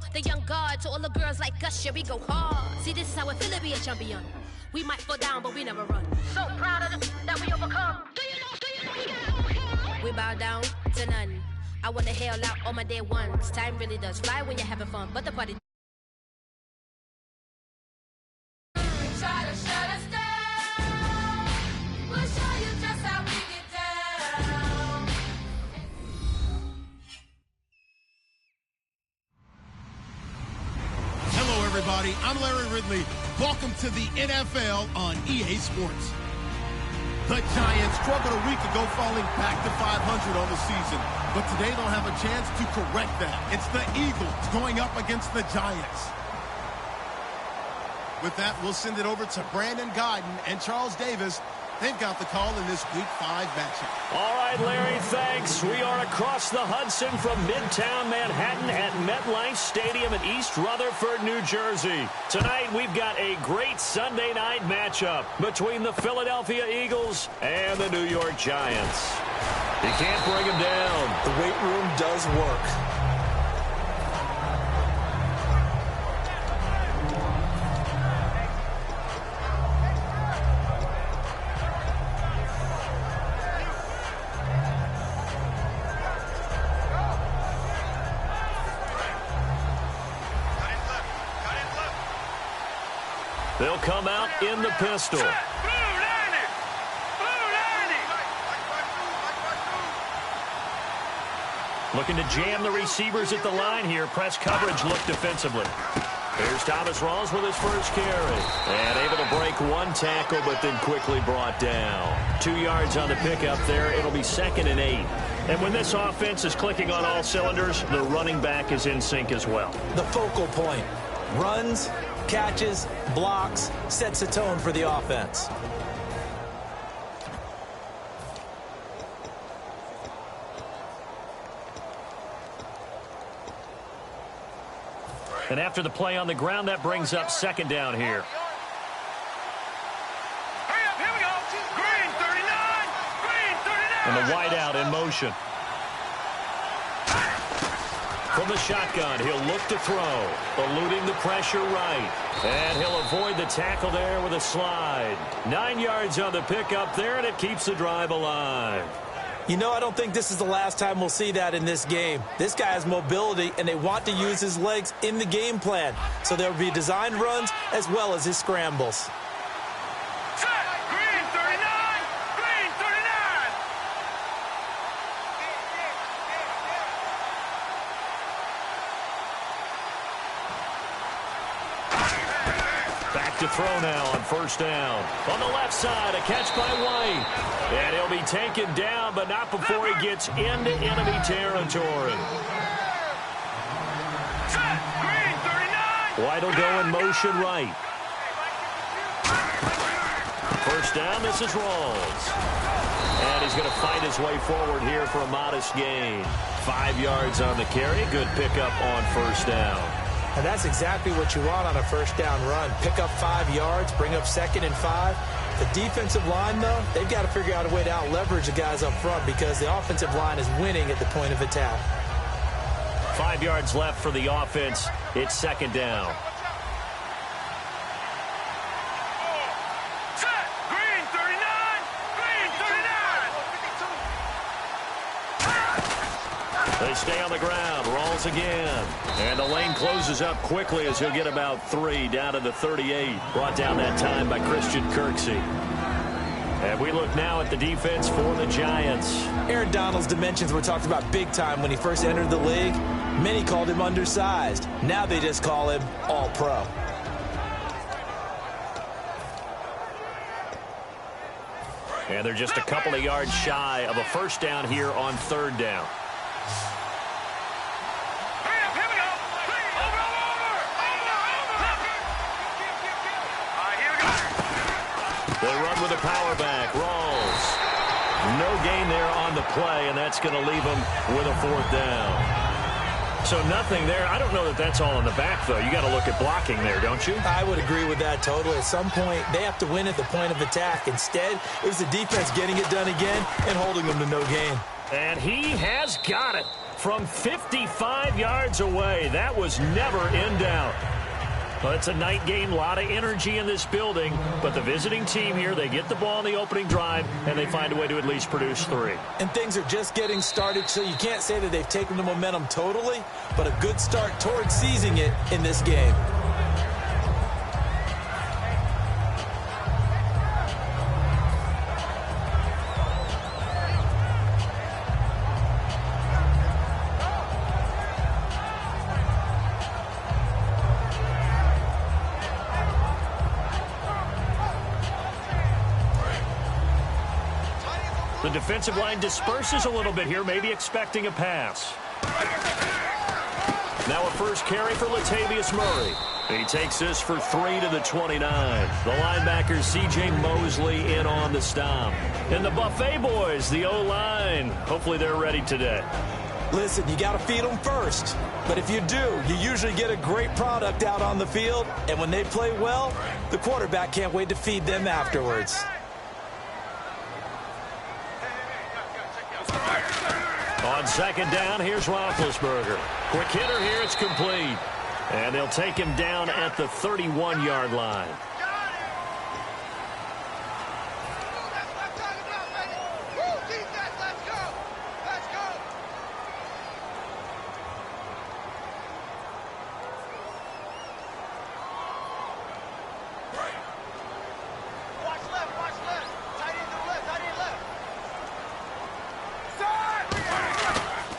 war. The young guard to all the girls like us, yeah, we go hard. See, this is how it feel to be a champion. We might fall down, but we never run. So proud of them that we overcome. Do you know we got overcome? We bow down to none. I wanna hail out all my day ones. Time really does fly when you're having fun, but the party. Try to shut us down. We'll show you just how we get down. Hello, everybody. I'm Larry Ridley. Welcome to the NFL on EA Sports. The Giants struggled a week ago, falling back to 500 on the season. But today they'll have a chance to correct that. It's the Eagles going up against the Giants. With that, we'll send it over to Brandon Guyton and Charles Davis. They've got the call in this Week 5 matchup. All right, Larry, thanks. We are across the Hudson from Midtown Manhattan at MetLife Stadium in East Rutherford, New Jersey. Tonight, we've got a great Sunday night matchup between the Philadelphia Eagles and the New York Giants. You can't bring them down. The weight room does work. They'll come out in the pistol. Looking to jam the receivers at the line here. Press coverage look defensively. Here's Thomas Rawls with his first carry. And able to break one tackle, but then quickly brought down. 2 yards on the pickup there. It'll be 2nd and 8. And when this offense is clicking on all cylinders, the running back is in sync as well. The focal point. Runs, catches, blocks, sets a tone for the offense. And after the play on the ground, that brings up 2nd down here. Hurry up, here we go. Green 39. Green 39. And the wideout in motion. From the shotgun, he'll look to throw. Eluding the pressure right. And he'll avoid the tackle there with a slide. 9 yards on the pickup there, and it keeps the drive alive. You know, I don't think this is the last time we'll see that in this game. This guy has mobility, and they want to use his legs in the game plan. So there will be designed runs as well as his scrambles. Green 39. Green 39. Back to throw now on 1st down. On the left side, a catch by White. And he'll be taken down, but not before he gets into enemy territory. Green 39. White will go in motion right. 1st down, this is Rawls. And he's going to fight his way forward here for a modest gain. 5 yards on the carry. Good pickup on 1st down. And that's exactly what you want on a 1st down run. Pick up 5 yards, bring up 2nd and 5. The defensive line, though, they've got to figure out a way to out-leverage the guys up front because the offensive line is winning at the point of attack. 5 yards left for the offense. It's 2nd down. Green 39. Green 39. They stay on the ground. Rawls again. And the lane closes up quickly as he'll get about 3 down to the 38. Brought down that time by Christian Kirksey. And we look now at the defense for the Giants. Aaron Donald's dimensions were talked about big time when he first entered the league. Many called him undersized. Now they just call him all-pro. And they're just a couple of yards shy of a 1st down here on 3rd down. They run with a power back. Rawls. No gain there on the play, and that's going to leave them with a 4th down. So nothing there. I don't know that that's all in the back, though. You got to look at blocking there, don't you? I would agree with that totally. At some point, they have to win at the point of attack. Instead, it was the defense getting it done again and holding them to no gain. And he has got it. from 55 yards away. That was never in doubt. Well, it's a night game, a lot of energy in this building, but the visiting team here, they get the ball in the opening drive, and they find a way to at least produce 3. And things are just getting started, so you can't say that they've taken the momentum totally, but a good start towards seizing it in this game. The defensive line disperses a little bit here, maybe expecting a pass. Now a first carry for Latavius Murray. He takes this for 3 to the 29. The linebacker C.J. Mosley in on the stop. And the Buffet boys, the O-line, hopefully they're ready today. Listen, you got to feed them first. But if you do, you usually get a great product out on the field. And when they play well, the quarterback can't wait to feed them afterwards. On second down, here's Roethlisberger. Quick hitter here, it's complete. And they'll take him down at the 31-yard line.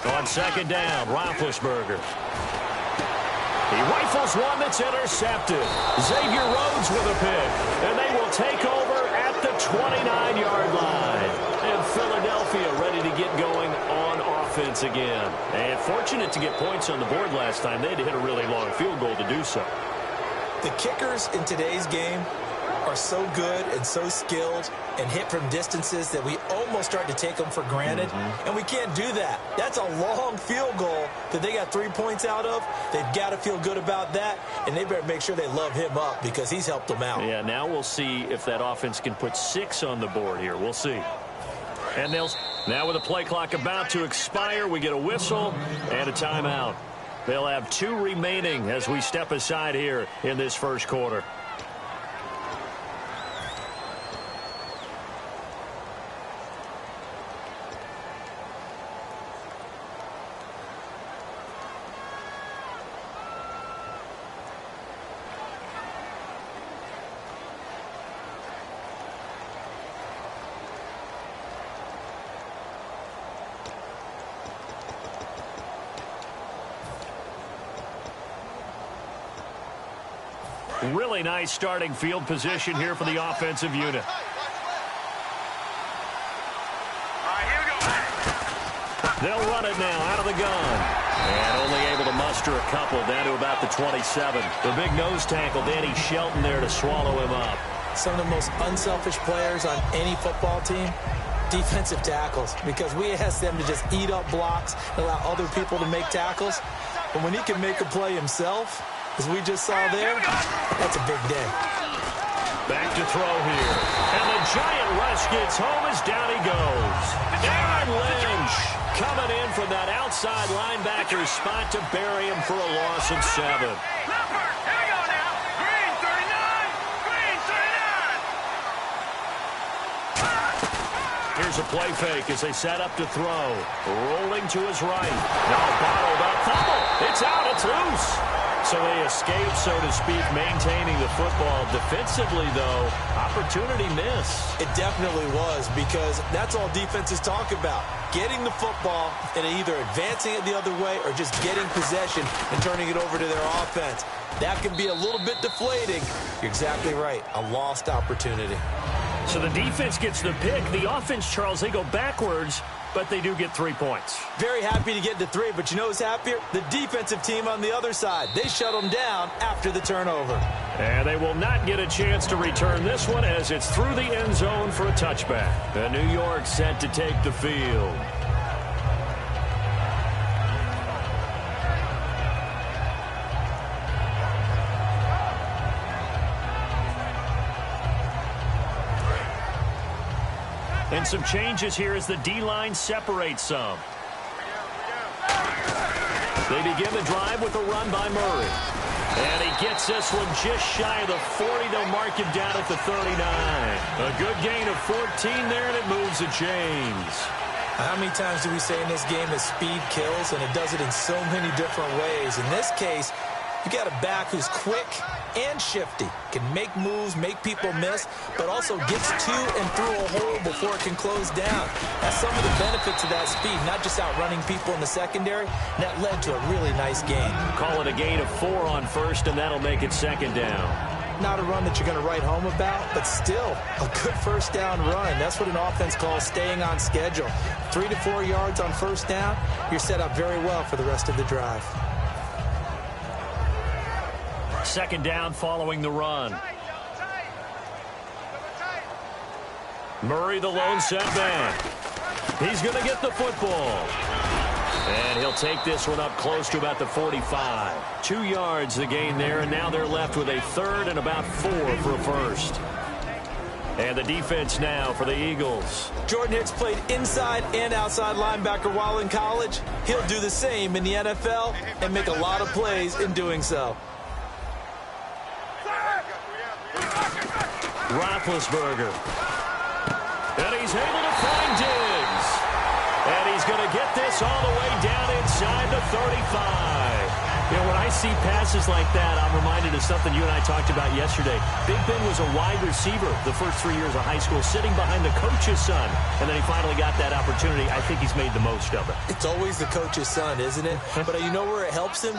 On second down, Roethlisberger. He rifles one that's intercepted. Xavier Rhodes with a pick. And they will take over at the 29-yard line. And Philadelphia ready to get going on offense again. And fortunate to get points on the board last time. They had to hit a really long field goal to do so. The kickers in today's game are so good and so skilled and hit from distances that we almost start to take them for granted. And we can't do that. That's a long field goal that they got 3 points out of. They've got to feel good about that, and they better make sure they love him up because he's helped them out. Yeah, now we'll see if that offense can put 6 on the board here. We'll see. And now with the play clock about to expire, we get a whistle and a timeout. They'll have 2 remaining as we step aside here in this first quarter. Really nice starting field position here for the offensive unit. They'll run it now out of the gun. And only able to muster a couple down to about the 27. The big nose tackle, Danny Shelton, there to swallow him up. Some of the most unselfish players on any football team, defensive tackles, because we ask them to just eat up blocks and allow other people to make tackles. But when he can make a play himself, as we just saw there, that's a big day. Back to throw here. And the giant rush gets home as down he goes. Aaron Lynch coming in from that outside linebacker spot to bury him for a loss of 7. Here's a play fake as they set up to throw. Rolling to his right. Now bottled up. Fumble. It's out. It's loose. So they escape, so to speak, maintaining the football. Defensively, though, opportunity miss. It definitely was, because that's all defenses talk about. Getting the football and either advancing it the other way or just getting possession and turning it over to their offense. That can be a little bit deflating. You're exactly right. A lost opportunity. So the defense gets the pick. The offense, Charles, they go backwards, but they do get 3 points. Very happy to get to 3, but you know who's happier? The defensive team on the other side. They shut them down after the turnover. And they will not get a chance to return this one as it's through the end zone for a touchback. And New York set to take the field. And some changes here as the D-line separates some. They begin the drive with a run by Murray. And he gets this one just shy of the 40. They'll mark him down at the 39. A good gain of 14 there, and it moves the chains. How many times do we say in this game that speed kills, and it does it in so many different ways? In this case, you got a back who's quick and shifty, can make moves, make people miss, but also gets to and through a hole before it can close down. That's some of the benefits of that speed, not just outrunning people in the secondary, and that led to a really nice gain. Call it a gain of 4 on first, and that'll make it second down. Not a run that you're going to write home about, but still a good first down run. That's what an offense calls staying on schedule. 3 to 4 yards on first down, you're set up very well for the rest of the drive. Second down following the run. Murray, the lone setback. He's going to get the football. And he'll take this one up close to about the 45. 2 yards the gain there, and now they're left with a third and about 4 for a first. And the defense now for the Eagles. Jordan Hicks played inside and outside linebacker while in college. He'll do the same in the NFL and make a lot of plays in doing so. Roethlisberger. And he's able to find Diggs. And he's going to get this all the way down inside the 35. You know, when I see passes like that, I'm reminded of something you and I talked about yesterday. Big Ben was a wide receiver the first 3 years of high school, sitting behind the coach's son. And then he finally got that opportunity. I think he's made the most of it. It's always the coach's son, isn't it? But you know where it helps him?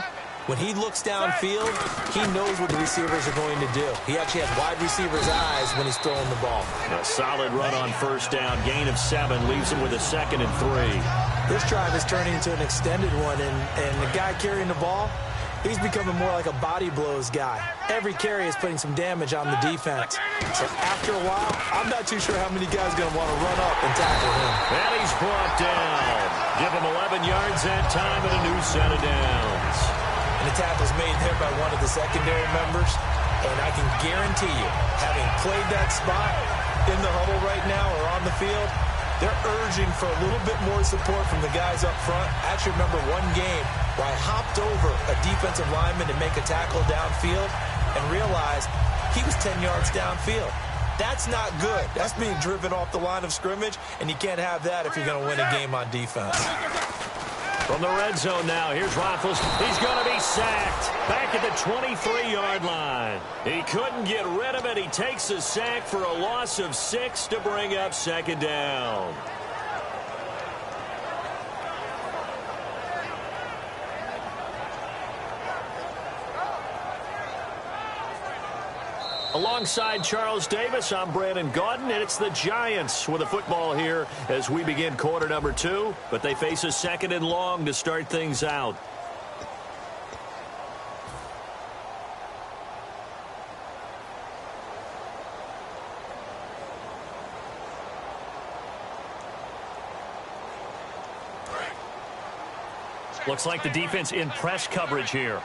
When he looks downfield, he knows what the receivers are going to do. He actually has wide receivers' eyes when he's throwing the ball. A solid run on first down. Gain of 7 leaves him with a 2nd and 3. This drive is turning into an extended one, and the guy carrying the ball, he's becoming more like a body blows guy. Every carry is putting some damage on the defense. So after a while, I'm not too sure how many guys are going to want to run up and tackle him. And he's brought down. Give him 11 yards that time and a new set of downs. And the tackle's made there by one of the secondary members. And I can guarantee you, having played that spot in the huddle right now or on the field, they're urging for a little bit more support from the guys up front. I actually remember one game where I hopped over a defensive lineman to make a tackle downfield and realized he was 10 yards downfield. That's not good. That's being driven off the line of scrimmage, and you can't have that if you're going to win a game on defense. From the red zone now, here's Roethlisberger. He's going to be sacked back at the 23-yard line. He couldn't get rid of it. He takes a sack for a loss of 6 to bring up second down. Alongside Charles Davis, I'm Brandon Gaudin, and it's the Giants with the football here as we begin quarter number 2, but they face a 2nd and long to start things out. Looks like the defense in press coverage here.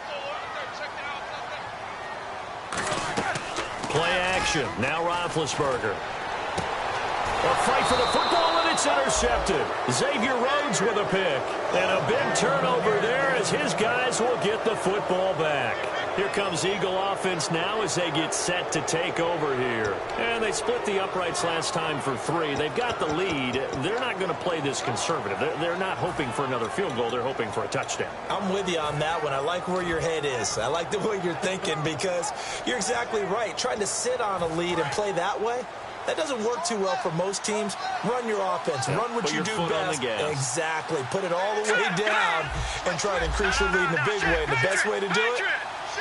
Play action. Now Roethlisberger. A fight for the football, and it's intercepted. Xavier Rhodes with a pick. And a big turnover there as his guys will get the football back. Here comes Eagle offense now as they get set to take over here. And they split the uprights last time for 3. They've got the lead. They're not going to play this conservative. They're not hoping for another field goal. They're hoping for a touchdown. I'm with you on that one. I like where your head is. I like the way you're thinking because you're exactly right. Trying to sit on a lead and play that way, that doesn't work too well for most teams. Run your offense. Run what you do best. Exactly. Put it all the way down and try to increase your lead in a big way. And the best way to do it,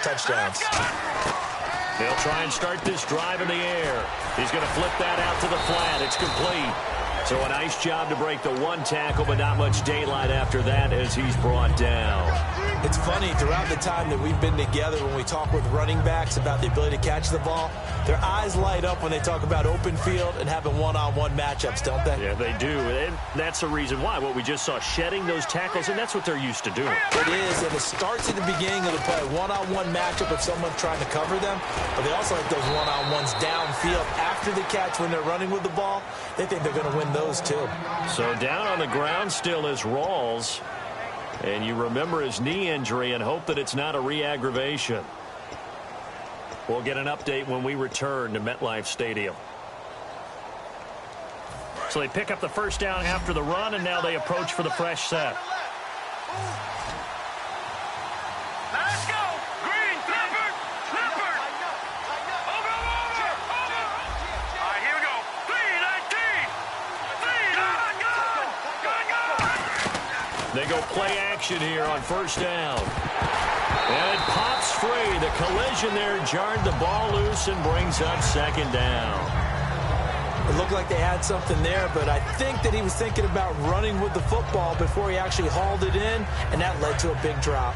touchdowns. They'll try and start this drive in the air. He's going to flip that out to the flat. It's complete. So a nice job to break the 1 tackle, but not much daylight after that as he's brought down. It's funny, throughout the time that we've been together, when we talk with running backs about the ability to catch the ball, their eyes light up when they talk about open field and having one-on-one matchups, don't they? Yeah, they do. And that's the reason why. What we just saw, shedding those tackles, and that's what they're used to doing. It is, and it starts at the beginning of the play. One-on-one matchup if someone's trying to cover them, but they also like those one-on-ones downfield after the catch when they're running with the ball. They think they're going to win those too. So down on the ground still is Rawls. And you remember his knee injury and hope that it's not a re-aggravation. We'll get an update when we return to MetLife Stadium. So they pick up the first down after the run, and now they approach for the fresh set. Let's go. Green, Clifford. Clifford. Over. All right, here we go. 3-19. 3-9. Gun. They go play action here on first down. And it pops free. The collision there jarred the ball loose and brings up second down. It looked like they had something there, but I think that he was thinking about running with the football before he actually hauled it in, and that led to a big drop.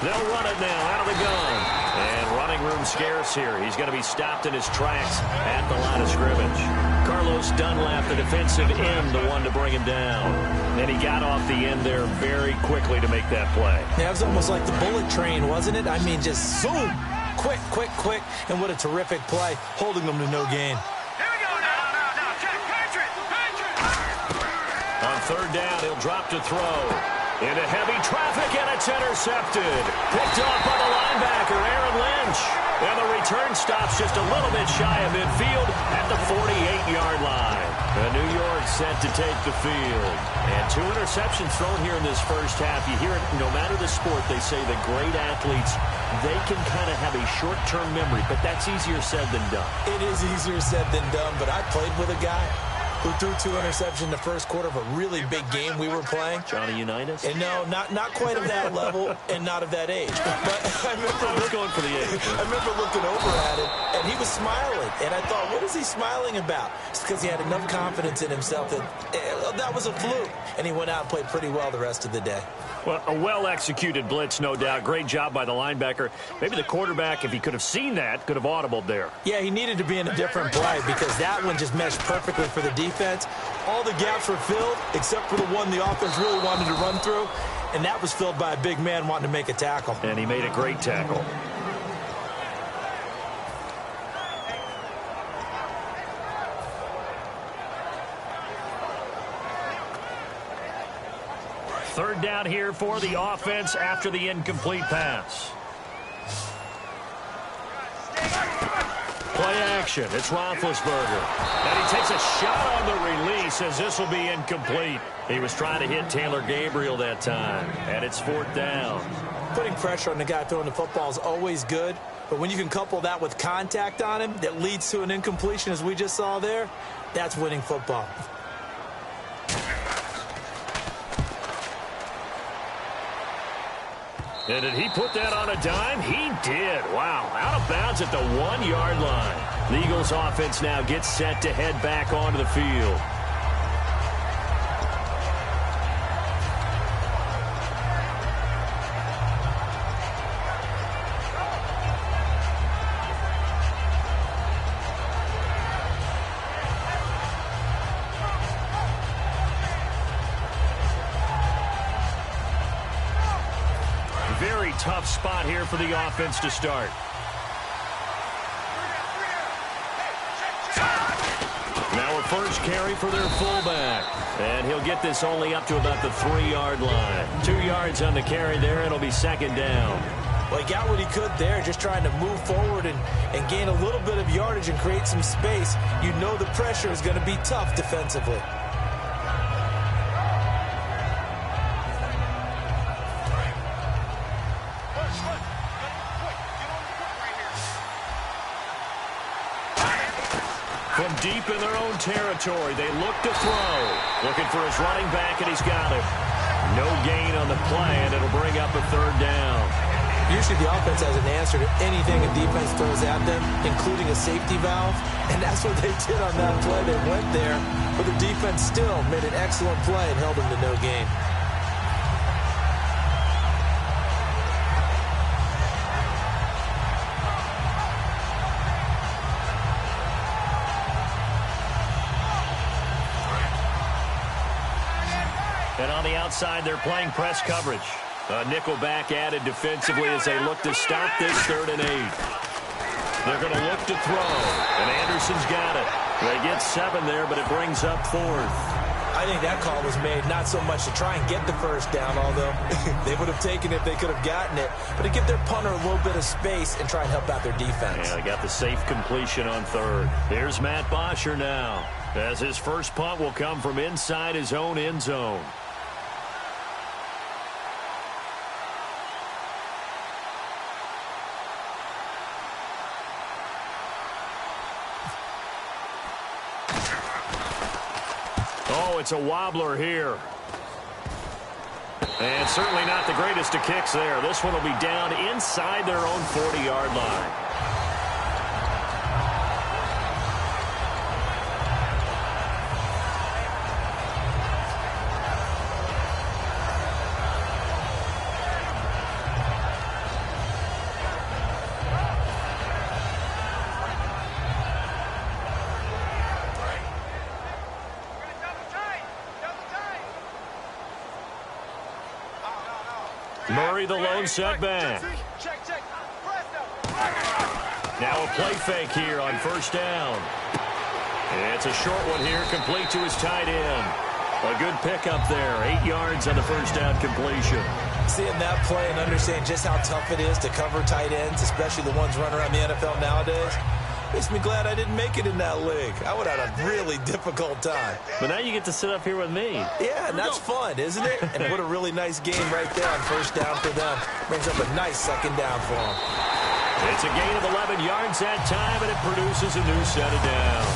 They'll run it now out of the gun. And running room scarce here. He's going to be stopped in his tracks at the line of scrimmage. Carlos Dunlap, the defensive end, the one to bring him down. And he got off the end there very quickly to make that play. Yeah, it was almost like the bullet train, wasn't it? I mean, just zoom. Quick. And what a terrific play, holding them to no gain. Here we go now. Check. Patriot. On third down, he'll drop to throw. Into heavy traffic, and it's intercepted. Picked off by the linebacker, Aaron Lynch. And the return stops just a little bit shy of midfield at the 48-yard line. New York set to take the field. And 2 interceptions thrown here in this first half. You hear it, no matter the sport, they say the great athletes, they can kind of have a short-term memory, but that's easier said than done. It is easier said than done, but I played with a guy who threw 2 interceptions in the first quarter of a really big game we were playing. Johnny Unitas? And no, not quite of that level and not of that age. But I was going for the age. I remember looking over at him, and he was smiling. And I thought, what is he smiling about? It's because he had enough confidence in himself that that was a fluke. And he went out and played pretty well the rest of the day. Well, a well-executed blitz, no doubt. Great job by the linebacker. Maybe the quarterback, if he could have seen that, could have audibled there. Yeah, he needed to be in a different play because that one just meshed perfectly for the defense. All the gaps were filled except for the one the offense really wanted to run through, and that was filled by a big man wanting to make a tackle. And he made a great tackle. Third down here for the offense after the incomplete pass. Play action. It's Roethlisberger. And he takes a shot on the release as this will be incomplete. He was trying to hit Taylor Gabriel that time. And it's 4th down. Putting pressure on the guy throwing the football is always good. But when you can couple that with contact on him that leads to an incompletion as we just saw there, that's winning football. And did he put that on a dime? He did. Wow. Out of bounds at the 1-yard line. The Eagles offense now gets set to head back onto the field. Very tough spot here for the offense to start. Now a first carry for their fullback. And he'll get this only up to about the 3-yard line. 2 yards on the carry there, and it'll be second down. Well, he got what he could there, just trying to move forward and gain a little bit of yardage and create some space. You know the pressure is going to be tough defensively. From deep in their own territory, they look to throw. Looking for his running back, and he's got it. No gain on the play, and it'll bring up a 3rd down. Usually the offense has an answer to anything a defense throws at them, including a safety valve, and that's what they did on that play. They went there, but the defense still made an excellent play and held them to no gain. And on the outside, they're playing press coverage. A nickel back added defensively as they look to stop this 3rd and 8. They're going to look to throw, and Anderson's got it. They get 7 there, but it brings up 4th. I think that call was made not so much to try and get the first down, although they would have taken it if they could have gotten it, but to give their punter a little bit of space and try and help out their defense. Yeah, they got the safe completion on 3rd. Here's Matt Bosher now, as his first punt will come from inside his own end zone. Oh, it's a wobbler here. And certainly not the greatest of kicks there. This one will be down inside their own 40-yard line. Murray, the lone setback. Now a play fake here on first down. It's a short one here, complete to his tight end. A good pickup there, 8 yards on the first down completion. Seeing that play and understanding just how tough it is to cover tight ends, especially the ones running around the NFL nowadays, makes me glad I didn't make it in that league. I would have had a really difficult time. But now you get to sit up here with me. Yeah, and that's fun, isn't it? And what a really nice game right there on first down for them. Brings up a nice second down for them. It's a gain of 11 yards that time, and it produces a new set of downs.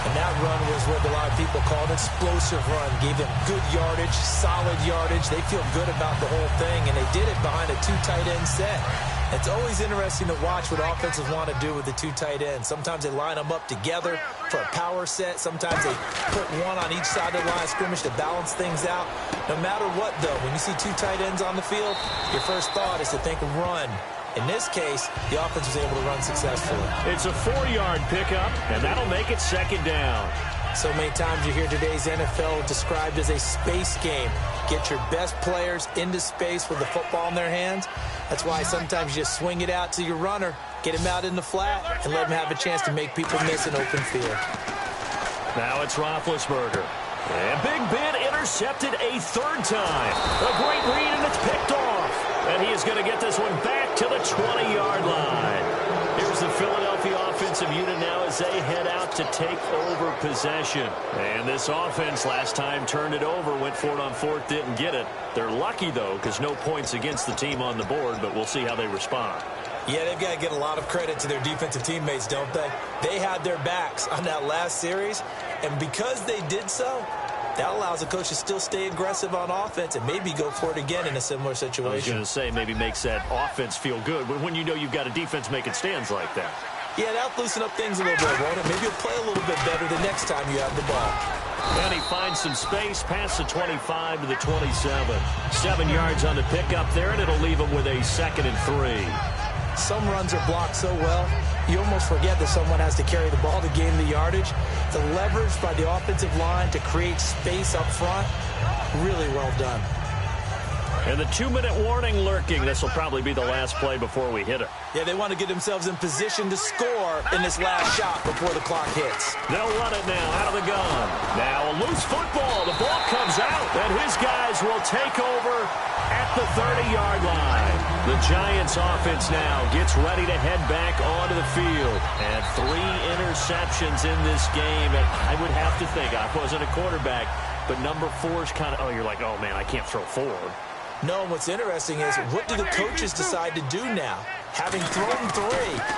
And that run was what a lot of people call an explosive run. Gave them good yardage, solid yardage. They feel good about the whole thing, and they did it behind a 2 tight end set. It's always interesting to watch what offenses want to do with the 2 tight ends. Sometimes they line them up together for a power set. Sometimes they put one on each side of the line of scrimmage to balance things out. No matter what, though, when you see 2 tight ends on the field, your first thought is to think of run. In this case, the offense was able to run successfully. It's a 4-yard pickup, and that'll make it second down. So many times you hear today's NFL described as a space game. Get your best players into space with the football in their hands. That's why sometimes you just swing it out to your runner, get him out in the flat, and let him have a chance to make people miss an open field. Now it's Roethlisberger. And Big Ben intercepted a 3rd time. A great read, and it's picked off. And he is going to get this one back to the 20-yard line. Here's the Philadelphia offensive unit now as they head out to take over possession. And this offense last time turned it over, went for it on 4th, didn't get it. They're lucky, though, because no points against the team on the board, but we'll see how they respond. Yeah, they've got to get a lot of credit to their defensive teammates, don't they? They had their backs on that last series, and because they did so, that allows the coach to still stay aggressive on offense and maybe go for it again in a similar situation. I was going to say, maybe makes that offense feel good when you know you've got a defense making stands like that. Yeah, that'll loosen up things a little bit, won't it? Maybe you'll play a little bit better the next time you have the ball. And he finds some space past the 25 to the 27. 7 yards on the pickup there, and it'll leave him with a 2nd and 3. Some runs are blocked so well, you almost forget that someone has to carry the ball to gain the yardage. The leverage by the offensive line to create space up front, really well done. And the 2-minute warning lurking. This will probably be the last play before we hit it. Yeah, they want to get themselves in position to score in this last shot before the clock hits. They'll run it now out of the gun. Now a loose football. The ball comes out, and his guys will take over at the 30-yard line. The Giants offense now gets ready to head back onto the field. And 3 interceptions in this game. And I would have to think, I wasn't a quarterback, but number 4 is kind of, you're like, oh, man, I can't throw 4. No, what's interesting is what do the coaches decide to do now? Having thrown 3,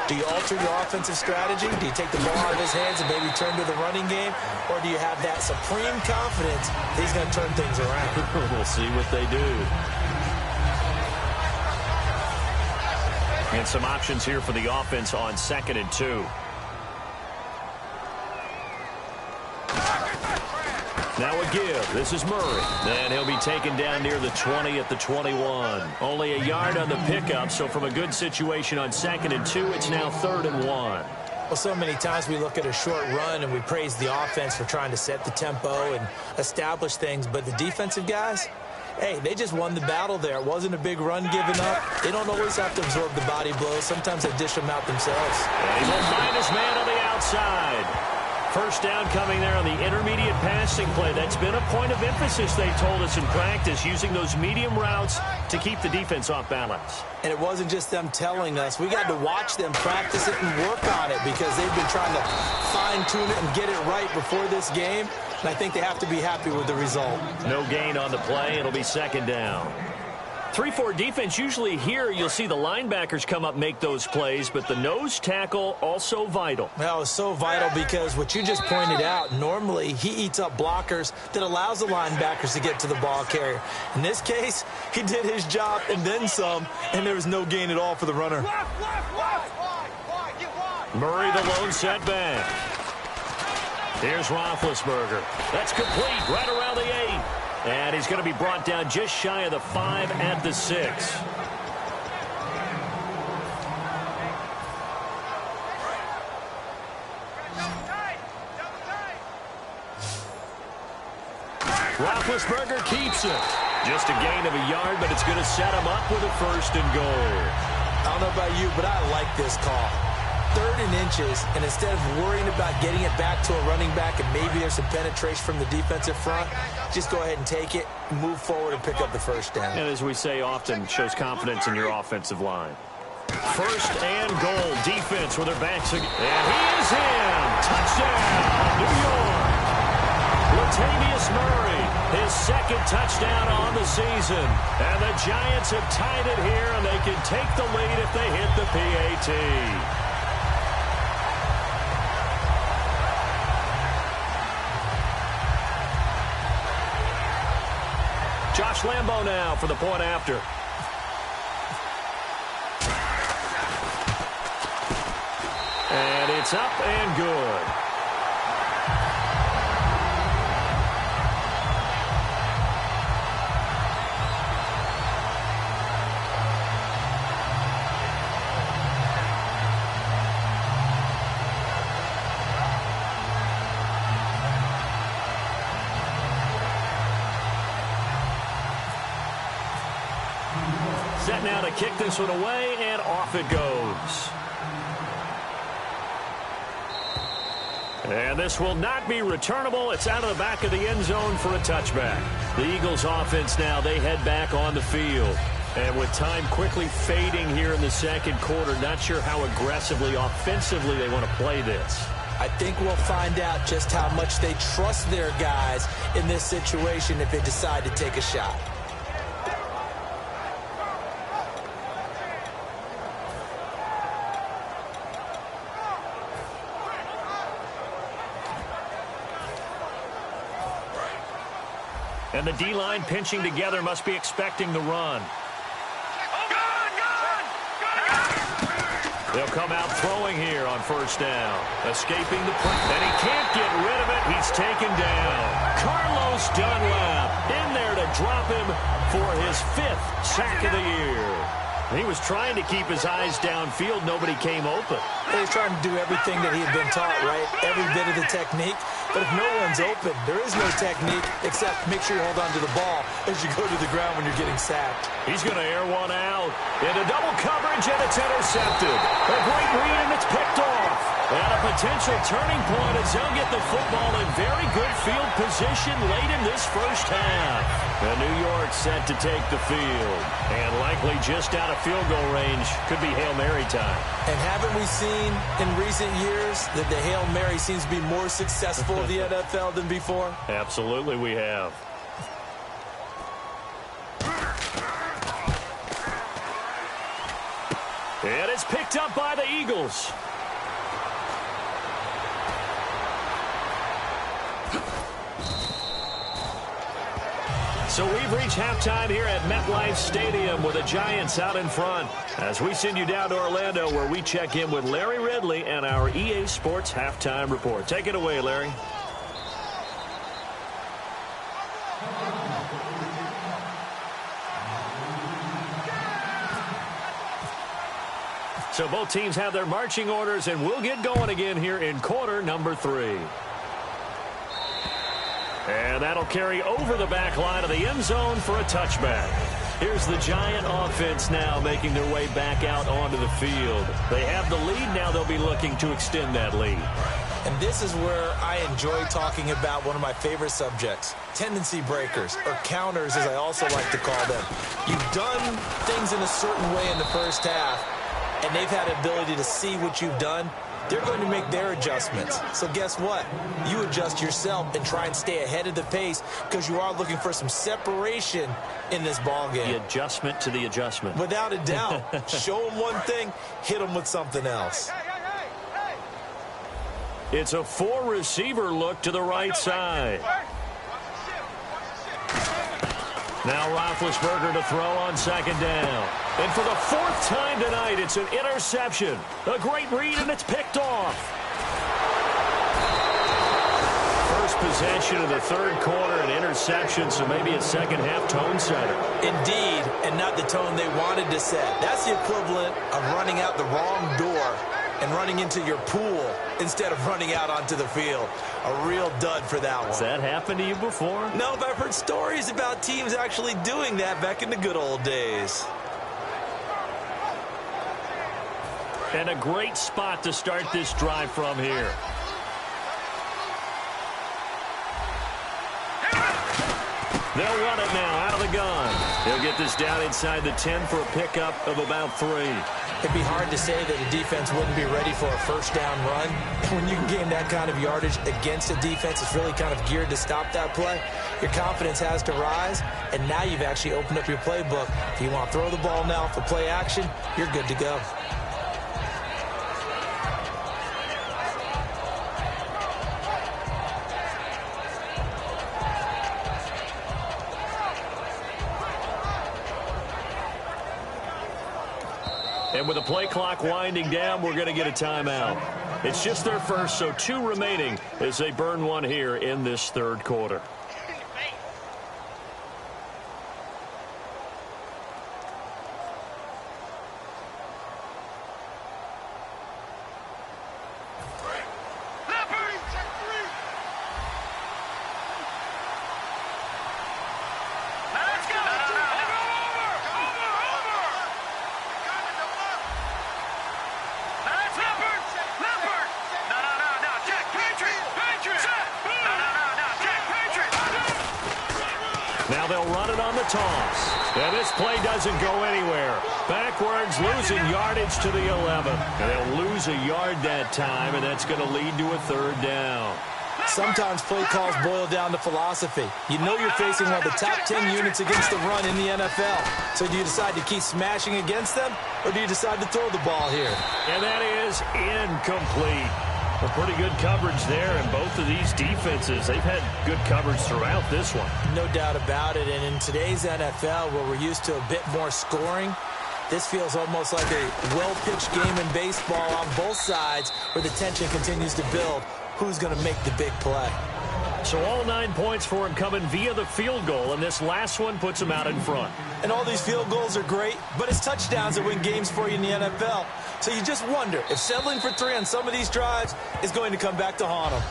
do you alter your offensive strategy? Do you take the ball out of his hands and maybe turn to the running game? Or do you have that supreme confidence that he's going to turn things around? We'll see what they do. And some options here for the offense on 2nd and 2. Now a give. This is Murray. And he'll be taken down near the 20 at the 21. Only a yard on the pickup, so from a good situation on 2nd and 2, it's now 3rd and 1. Well, so many times we look at a short run and we praise the offense for trying to set the tempo and establish things, but the defensive guys, hey, they just won the battle there. It wasn't a big run given up. They don't always have to absorb the body blows. Sometimes they dish them out themselves. And he will find his man on the outside. First down coming there on the intermediate passing play. That's been a point of emphasis, they told us in practice, using those medium routes to keep the defense off balance. And it wasn't just them telling us. We got to watch them practice it and work on it because they've been trying to fine-tune it and get it right before this game. And I think they have to be happy with the result. No gain on the play. It'll be second down. 3-4 defense, usually here you'll see the linebackers come up, make those plays, but the nose tackle also vital. Well, it's so vital because what you just pointed out, normally he eats up blockers that allows the linebackers to get to the ball carrier. In this case, he did his job and then some, and there was no gain at all for the runner. Murray the lone setback. Here's Roethlisberger. That's complete right around the 8. And he's going to be brought down just shy of the 5 at the 6. Roethlisberger keeps it. Just a gain of a yard, but it's going to set him up with a 1st and goal. I don't know about you, but I like this call. 3rd and inches, and instead of worrying about getting it back to a running back and maybe there's some penetration from the defensive front, just go ahead and take it, move forward, and pick up the 1st down. And as we say often, shows confidence in your offensive line. 1st and goal, defense with their backs again. And he is in. Touchdown, New York. Latavius Murray, his 2nd touchdown on the season. And the Giants have tied it here, and they can take the lead if they hit the PAT. Josh Lambo now for the point after. And it's up and good. Set now to kick this one away, and off it goes. And this will not be returnable. It's out of the back of the end zone for a touchback. The Eagles offense now, they head back on the field. And with time quickly fading here in the 2nd quarter, not sure how aggressively, offensively they want to play this. I think we'll find out just how much they trust their guys in this situation if they decide to take a shot. And the D-line pinching together, must be expecting the run. They'll come out throwing here on 1st down. Escaping the play. And he can't get rid of it. He's taken down. Carlos Dunlap in there to drop him for his 5th sack of the year. He was trying to keep his eyes downfield. Nobody came open. He was trying to do everything that he had been taught, right? Every bit of the technique. But if no one's open, there is no technique except make sure you hold on to the ball as you go to the ground when you're getting sacked. He's going to air one out into double coverage, and it's intercepted. A great read, and it's picked off. And a potential turning point as they'll get the football in very good field position late in this 1st half. And New York set to take the field. And likely just out of field goal range. Could be Hail Mary time. And haven't we seen in recent years that the Hail Mary seems to be more successful in the NFL than before? Absolutely we have. And it's picked up by the Eagles. So we've reached halftime here at MetLife Stadium with the Giants out in front. As we send you down to Orlando, where we check in with Larry Ridley and our EA Sports Halftime Report. Take it away, Larry. So both teams have their marching orders, and we'll get going again here in quarter number 3. And that'll carry over the back line of the end zone for a touchback. Here's the Giant offense now making their way back out onto the field. They have the lead. Now they'll be looking to extend that lead. And this is where I enjoy talking about one of my favorite subjects, tendency breakers, or counters as I also like to call them. You've done things in a certain way in the first half, and they've had the ability to see what you've done. They're going to make their adjustments. So guess what? You adjust yourself and try and stay ahead of the pace because you are looking for some separation in this ball game. The adjustment to the adjustment. Without a doubt. Show them one thing, hit them with something else. It's a 4-receiver look to the right side. Now Roethlisberger to throw on second down. And for the 4th time tonight, it's an interception. A great read, and it's picked off. First possession of the third quarter, an interception, so maybe a second-half tone setter. Indeed, and not the tone they wanted to set. That's the equivalent of running out the wrong door and running into your pool instead of running out onto the field. A real dud for that one. Has that happened to you before? No, but I've heard stories about teams actually doing that back in the good old days. And a great spot to start this drive from here. They'll run it now out of the gun. He'll get this down inside the 10 for a pickup of about 3. It'd be hard to say that a defense wouldn't be ready for a first down run. When you can gain that kind of yardage against a defense, it's really kind of geared to stop that play. Your confidence has to rise, and now you've actually opened up your playbook. If you want to throw the ball now for play action, you're good to go. And with the play clock winding down, we're going to get a timeout. It's just their first, so 2 remaining as they burn one here in this third quarter. Now they'll run it on the toss. And this play doesn't go anywhere. Backwards, losing yardage to the 11. And they'll lose a yard that time, and that's going to lead to a 3rd down. Sometimes play calls boil down to philosophy. You know you're facing one of the top 10 units against the run in the NFL. So do you decide to keep smashing against them, or do you decide to throw the ball here? And that is incomplete. A pretty good coverage there, and both of these defenses, they've had good coverage throughout this one. No doubt about it, and in today's NFL, where we're used to a bit more scoring, this feels almost like a well-pitched game in baseball on both sides, where the tension continues to build. Who's going to make the big play? So all 9 points for him coming via the field goal, and this last one puts him out in front. And all these field goals are great, but it's touchdowns that win games for you in the NFL. So you just wonder if settling for 3 on some of these drives is going to come back to haunt them.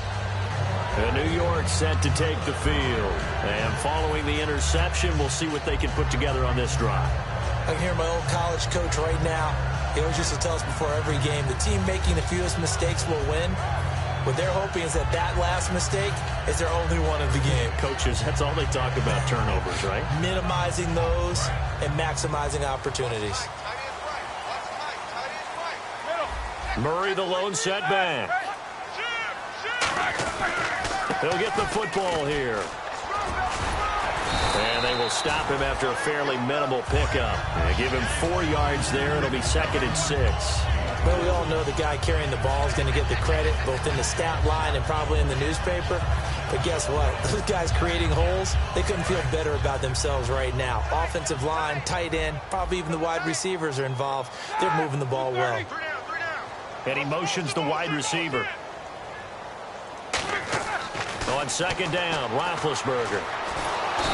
And New York set to take the field. And following the interception, we'll see what they can put together on this drive. I can hear my old college coach right now. He always used to tell us before every game, the team making the fewest mistakes will win. What they're hoping is that that last mistake is their only one of the game. Coaches, that's all they talk about, turnovers, right? Minimizing those and maximizing opportunities. Murray, the lone setback. He'll get the football here. And they will stop him after a fairly minimal pickup. They give him 4 yards there. It'll be 2nd and 6. Well, we all know the guy carrying the ball is going to get the credit, both in the stat line and probably in the newspaper. But guess what? Those guys creating holes, they couldn't feel better about themselves right now. Offensive line, tight end, probably even the wide receivers are involved. They're moving the ball well. And he motions the wide receiver. On 2nd down, Roethlisberger.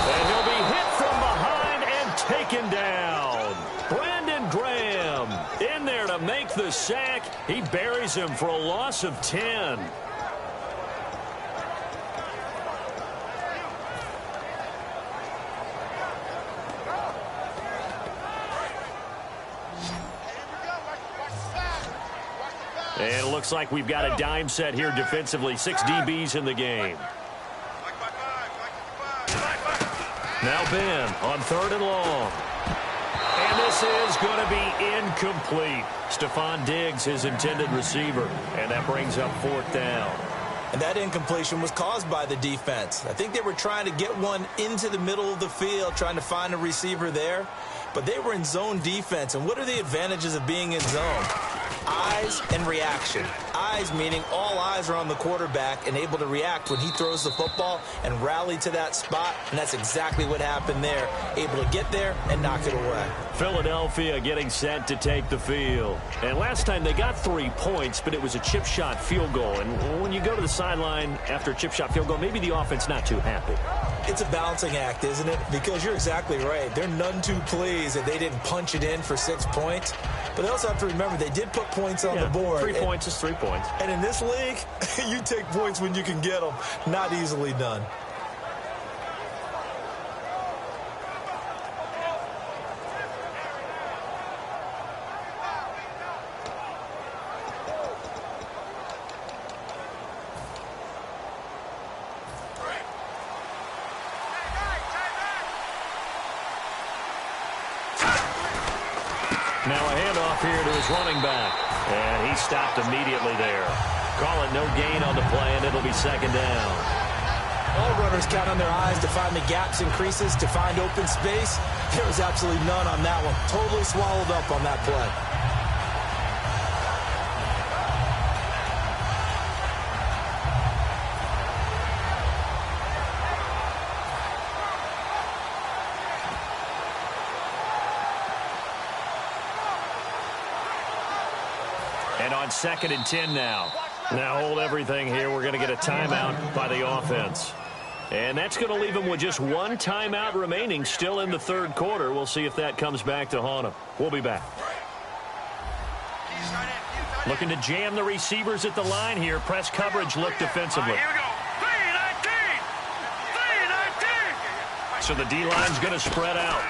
And he'll be hit from behind and taken down. Brandon Graham in there to make the sack. He buries him for a loss of 10. And it looks like we've got a dime set here defensively. 6 DBs in the game. Now Ben on 3rd and long. And this is going to be incomplete. Stephon Diggs, his intended receiver. And that brings up 4th down. And that incompletion was caused by the defense. I think they were trying to get one into the middle of the field, trying to find a receiver there. But they were in zone defense. And what are the advantages of being in zone? Eyes and reaction. Eyes meaning all eyes are on the quarterback and able to react when he throws the football and rally to that spot. And that's exactly what happened there. Able to get there and knock it away. Philadelphia getting set to take the field. And last time they got 3 points, but it was a chip shot field goal. And when you go to the sideline after a chip shot field goal, maybe the offense not too happy. It's a balancing act, isn't it? Because you're exactly right. They're none too pleased that they didn't punch it in for 6 points. But they also have to remember they did put points on the board. 3 points is 3 points. And in this league, you take points when you can get them. Not easily done. Now a handoff here to his running back. And he stopped immediately there. Call it no gain on the play, and it'll be 2nd down. All runners count on their eyes to find the gaps and creases, to find open space. There was absolutely none on that one. Totally swallowed up on that play. And on 2nd and 10 now. Now hold everything here. We're going to get a timeout by the offense. And that's going to leave them with just 1 timeout remaining still in the 3rd quarter. We'll see if that comes back to haunt them. We'll be back. Looking to jam the receivers at the line here. Press coverage look defensively. Here we go. 3-19. So the D-line's going to spread out.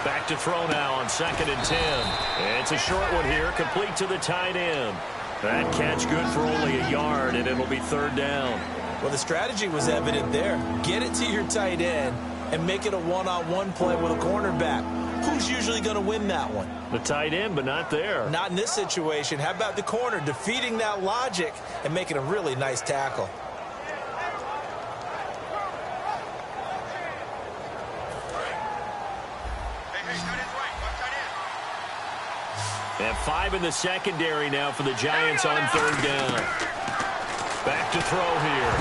Back to throw now on 2nd and 10. It's a short one here, complete to the tight end. That catch good for only a yard, and it'll be 3rd down. Well, the strategy was evident there. Get it to your tight end and make it a one-on-one play with a cornerback. Who's usually going to win that one? The tight end, but not there. Not in this situation. How about the corner defeating that logic and making a really nice tackle? And 5 in the secondary now for the Giants on 3rd down. Back to throw here.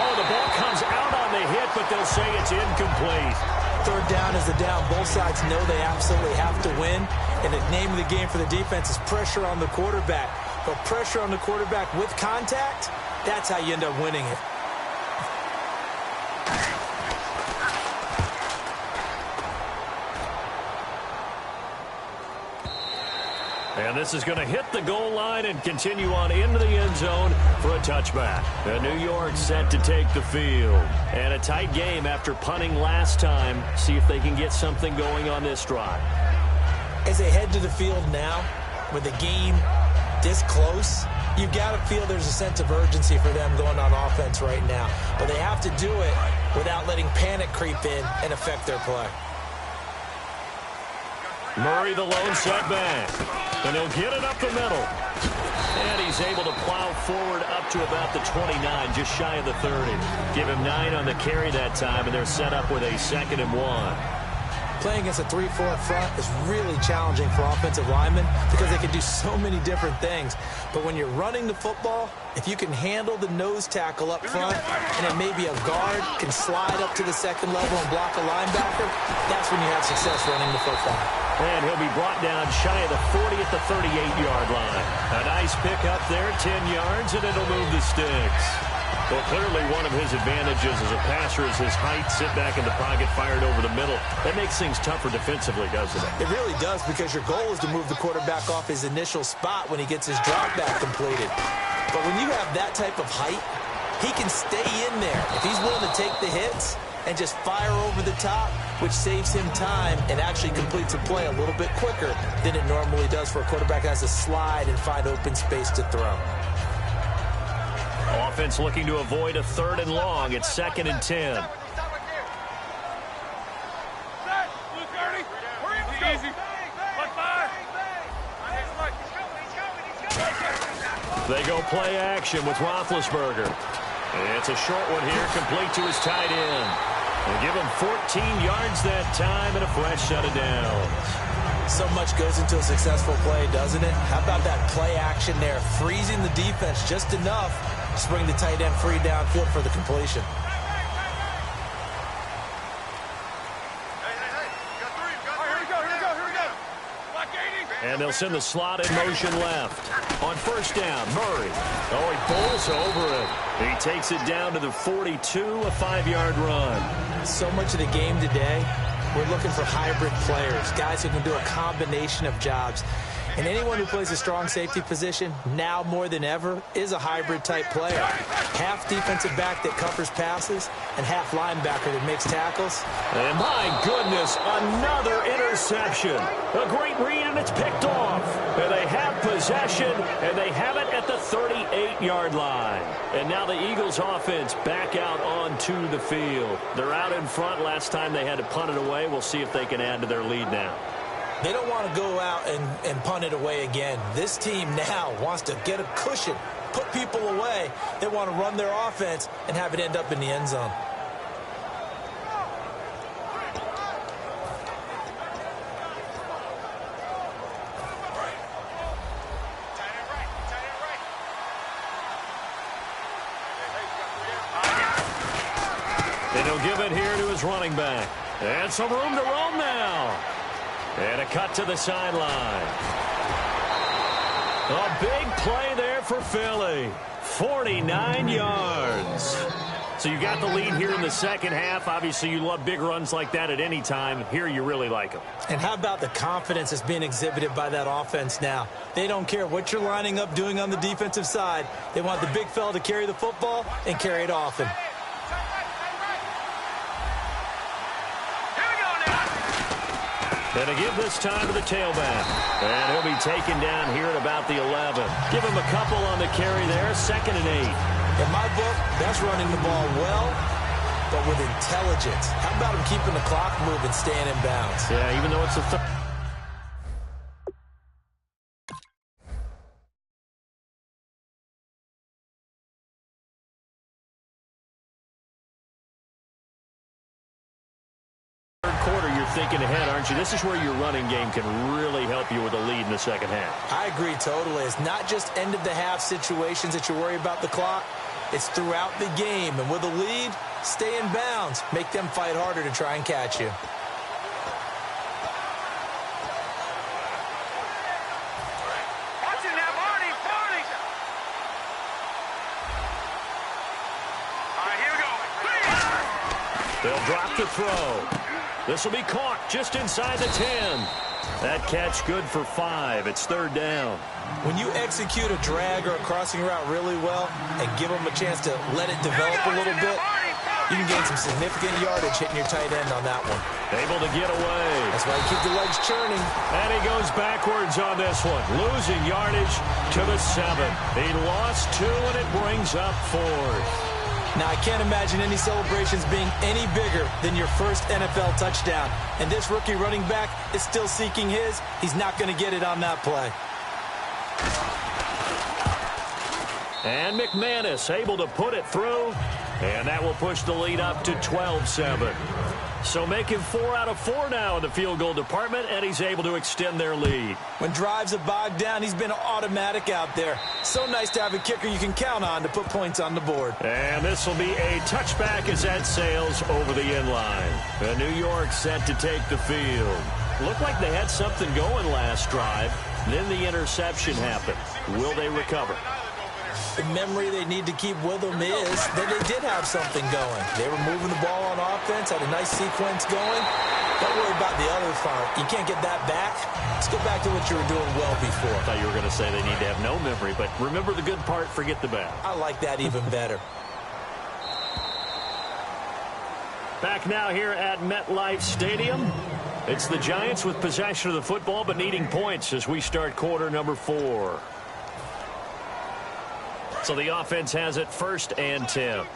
Oh, the ball comes out on the hit, but they'll say it's incomplete. 3rd down is the down. Both sides know they absolutely have to win. And the name of the game for the defense is pressure on the quarterback. But pressure on the quarterback with contact, that's how you end up winning it. And this is going to hit the goal line and continue on into the end zone for a touchback. And New York set to take the field. And a tight game after punting last time. See if they can get something going on this drive. As they head to the field now, with the game this close, you've got to feel there's a sense of urgency for them going on offense right now. But they have to do it without letting panic creep in and affect their play. Murray the lone setback. And he'll get it up the middle. And he's able to plow forward up to about the 29, just shy of the 30. Give him 9 on the carry that time, and they're set up with a 2nd and 1. Playing against a 3-4 front is really challenging for offensive linemen because they can do so many different things. But when you're running the football, if you can handle the nose tackle up front and then maybe a guard can slide up to the 2nd level and block a linebacker, that's when you have success running the football. And he'll be brought down shy of the 40 at the 38-yard line. A nice pick up there, 10 yards, and it'll move the sticks. Well, clearly one of his advantages as a passer is his height, sit back in the pocket, fired over the middle. That makes things tougher defensively, doesn't it? It really does, because your goal is to move the quarterback off his initial spot when he gets his drop back completed. But when you have that type of height, he can stay in there. If he's willing to take the hits, and just fire over the top, which saves him time and actually completes a play a little bit quicker than it normally does for a quarterback that has to slide and find open space to throw. Offense looking to avoid a 3rd and long. It's 2nd and 10. They go play action with Roethlisberger. It's a short one here, complete to his tight end. They give him 14 yards that time and a fresh set of downs. So much goes into a successful play, doesn't it? How about that play action there, freezing the defense just enough to bring the tight end free downfield for the completion. And they'll send the slot in motion left. On 1st down, Murray. Oh, he bowls over it. He takes it down to the 42, a 5-yard run. So much of the game today, we're looking for hybrid players, guys who can do a combination of jobs. And anyone who plays a strong safety position, now more than ever, is a hybrid-type player. Half defensive back that covers passes and half linebacker that makes tackles. And my goodness, another interception. A great read, and it's picked off. And they have possession, and they have it at the 38-yard line. And now the Eagles offense back out onto the field. They're out in front. Last time they had to punt it away. We'll see if they can add to their lead now. They don't want to go out and punt it away again. This team now wants to get a cushion, put people away. They want to run their offense and have it end up in the end zone. And he'll give it here to his running back. And some room to roam now. And a cut to the sideline. A big play there for Philly. 49 yards. So you got the lead here in the second half. Obviously, you love big runs like that at any time. Here, you really like them. And how about the confidence that's being exhibited by that offense now? They don't care what you're lining up doing on the defensive side. They want the big fella to carry the football and carry it often. And to give this time to the tailback. And he'll be taken down here at about the 11. Give him a couple on the carry there. 2nd and 8. In my book, that's running the ball well, but with intelligence. How about him keeping the clock moving, staying in bounds? Yeah, even though it's a third quarter, you're thinking ahead, aren't you? This is where your running game can really help you with a lead in the second half. I agree totally. It's not just end-of-the-half situations that you worry about the clock. It's throughout the game. And with a lead, stay in bounds. Make them fight harder to try and catch you. They'll drop the throw. This will be caught just inside the 10. That catch good for 5. It's 3rd down. When you execute a drag or a crossing route really well and give them a chance to let it develop a little bit, you can gain some significant yardage hitting your tight end on that one. Able to get away. That's why you keep the legs churning. And he goes backwards on this one. Losing yardage to the 7. He lost 2, and it brings up 4th. Now, I can't imagine any celebrations being any bigger than your first NFL touchdown. And this rookie running back is still seeking his. He's not going to get it on that play. And McManus able to put it through. And that will push the lead up to 12-7. So making 4 out of 4 now in the field goal department, and he's able to extend their lead. When drives have bogged down, he's been automatic out there. So nice to have a kicker you can count on to put points on the board. And this will be a touchback as that sails over the end line. And New York set to take the field. Looked like they had something going last drive. Then the interception happened. Will they recover? The memory they need to keep with them is that they did have something going. They were moving the ball on offense, had a nice sequence going. Don't worry about the other part. You can't get that back. Let's go back to what you were doing well before. I thought you were going to say they need to have no memory, but remember the good part, forget the bad. I like that even better. Back now here at MetLife Stadium. It's the Giants with possession of the football but needing points as we start quarter number 4. So the offense has it 1st and 10.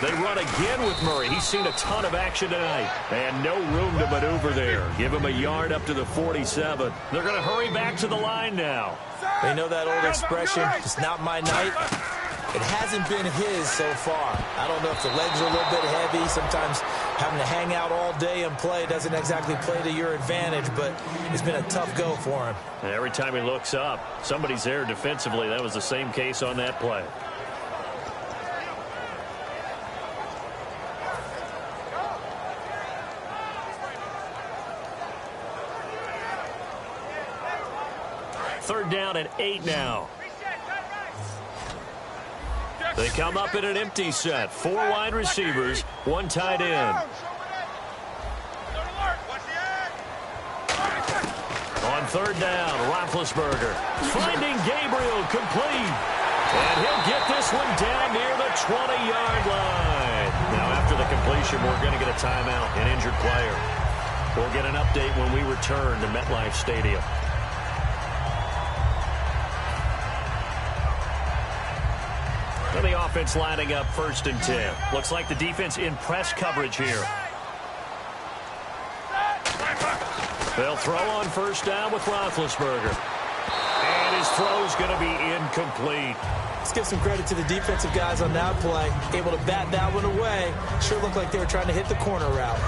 They run again with Murray. He's seen a ton of action tonight. And no room to maneuver there. Give him a yard up to the 47. They're going to hurry back to the line now. They know that old expression, it's not my night. It hasn't been his so far. I don't know if the legs are a little bit heavy. Sometimes having to hang out all day and play doesn't exactly play to your advantage, but it's been a tough go for him. And every time he looks up, somebody's there defensively. That was the same case on that play. Third down and 8 now. They come up in an empty set. 4 wide receivers, 1 tight end. On third down, Roethlisberger finding Gabriel complete. And he'll get this one down near the 20-yard line. Now after the completion, we're going to get a timeout, an injured player. We'll get an update when we return to MetLife Stadium. The offense lining up 1st and 10. Looks like the defense in press coverage here. They'll throw on 1st down with Roethlisberger. And his throw's going to be incomplete. Let's give some credit to the defensive guys on that play. Able to bat that one away. Sure looked like they were trying to hit the corner route.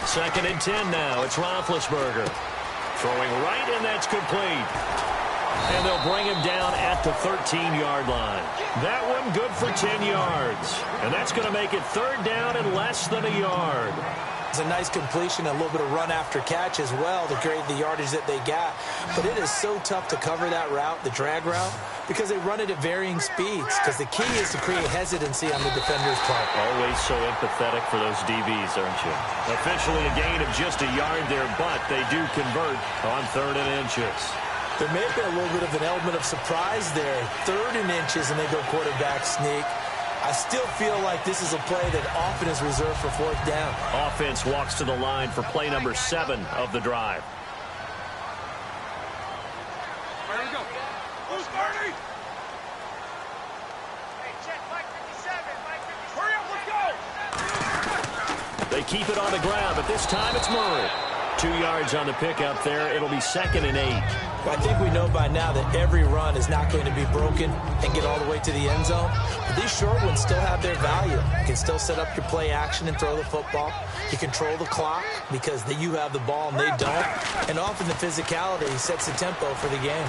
Second and 10 now. It's Roethlisberger. Throwing right, and that's complete. And they'll bring him down at the 13-yard line. That one good for 10 yards. And that's going to make it 3rd down and less than a yard. It's a nice completion, a little bit of run after catch as well to create the yardage that they got. But it is so tough to cover that route, the drag route, because they run it at varying speeds. Because the key is to create hesitancy on the defender's part. Always so empathetic for those DBs, aren't you? Officially a gain of just a yard there, but they do convert on 3rd and inches. There may have been a little bit of an element of surprise there. 3rd and inches, and they go quarterback sneak. I still feel like this is a play that often is reserved for 4th down. Offense walks to the line for play number 7 of the drive. There we go. Who's starting? Hey, check Mike 57. Mike 57. Hurry up, let's go. They keep it on the ground, but this time it's Murray. 2 yards on the pickup there. It'll be 2nd and 8. Well, I think we know by now that every run is not going to be broken and get all the way to the end zone. But these short ones still have their value. You can still set up your play action and throw the football. You control the clock because you have the ball and they don't. And often the physicality sets the tempo for the game.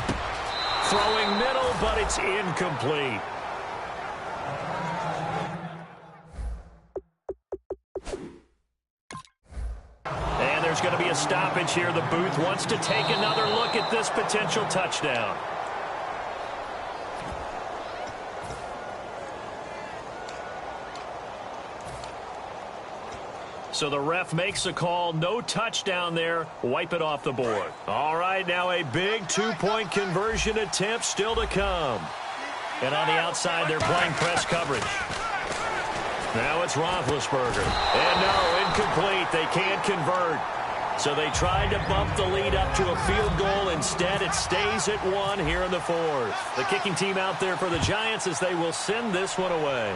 Throwing middle, but it's incomplete. And there's going to be a stoppage here. The booth wants to take another look at this potential touchdown. So the ref makes a call. No touchdown there. Wipe it off the board. All right, now a big 2-point conversion attempt still to come. And on the outside, they're playing press coverage. Now it's Roethlisberger. And no, incomplete. They can't convert. So they tried to bump the lead up to a field goal. Instead, it stays at 1 here in the 4th. The kicking team out there for the Giants as they will send this one away.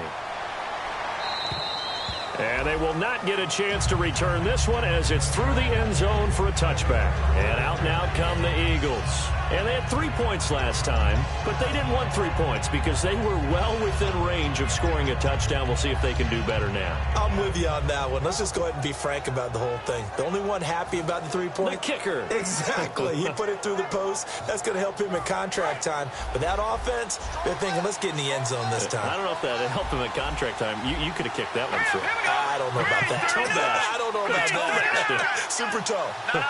And they will not get a chance to return this one as it's through the end zone for a touchback. And out now come the Eagles. And they had 3 points last time, but they didn't want 3 points because they were well within range of scoring a touchdown. We'll see if they can do better now. I'm with you on that one. Let's just go ahead and be frank about the whole thing. The only one happy about the 3-point? The kicker. Exactly. He put it through the post. That's going to help him at contract time. But that offense, they're thinking, let's get in the end zone this time. I don't know if that helped him at contract time. You could have kicked that one through. I don't know about that. Toe bash. I don't know about that. Super toe. No.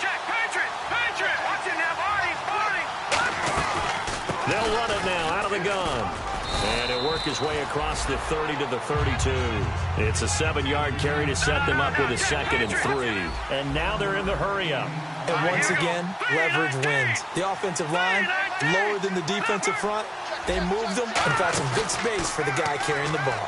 Check. Patriot. Watch it now, Barney. They'll run it now out of the gun. And he'll work his way across the 30 to the 32. It's a 7-yard carry to set them up with a 2nd and 3. And now they're in the hurry-up. And once again, leverage wins. The offensive line, lower than the defensive front. They moved them and found some good space for the guy carrying the ball.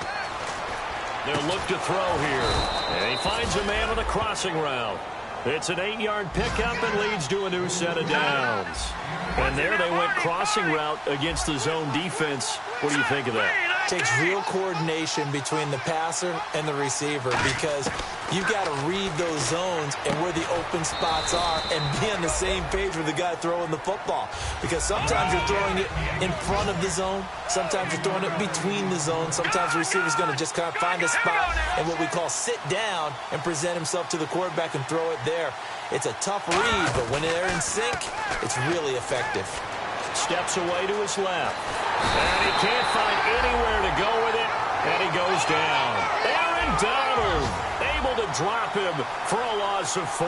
They'll look to throw here. And he finds a man on a crossing route. It's an 8-yard pickup and leads to a new set of downs. And there they went crossing route against the zone defense. What do you think of that? Takes real coordination between the passer and the receiver because you've got to read those zones and where the open spots are and be on the same page with the guy throwing the football. Because sometimes you're throwing it in front of the zone. Sometimes you're throwing it between the zones. Sometimes the receiver's going to just kind of find a spot and what we call sit down and present himself to the quarterback and throw it there. It's a tough read, but when they're in sync, it's really effective. Steps away to his left. And he can't find anywhere to go with it. And he goes down. Aaron Donald able to drop him for a loss of 4.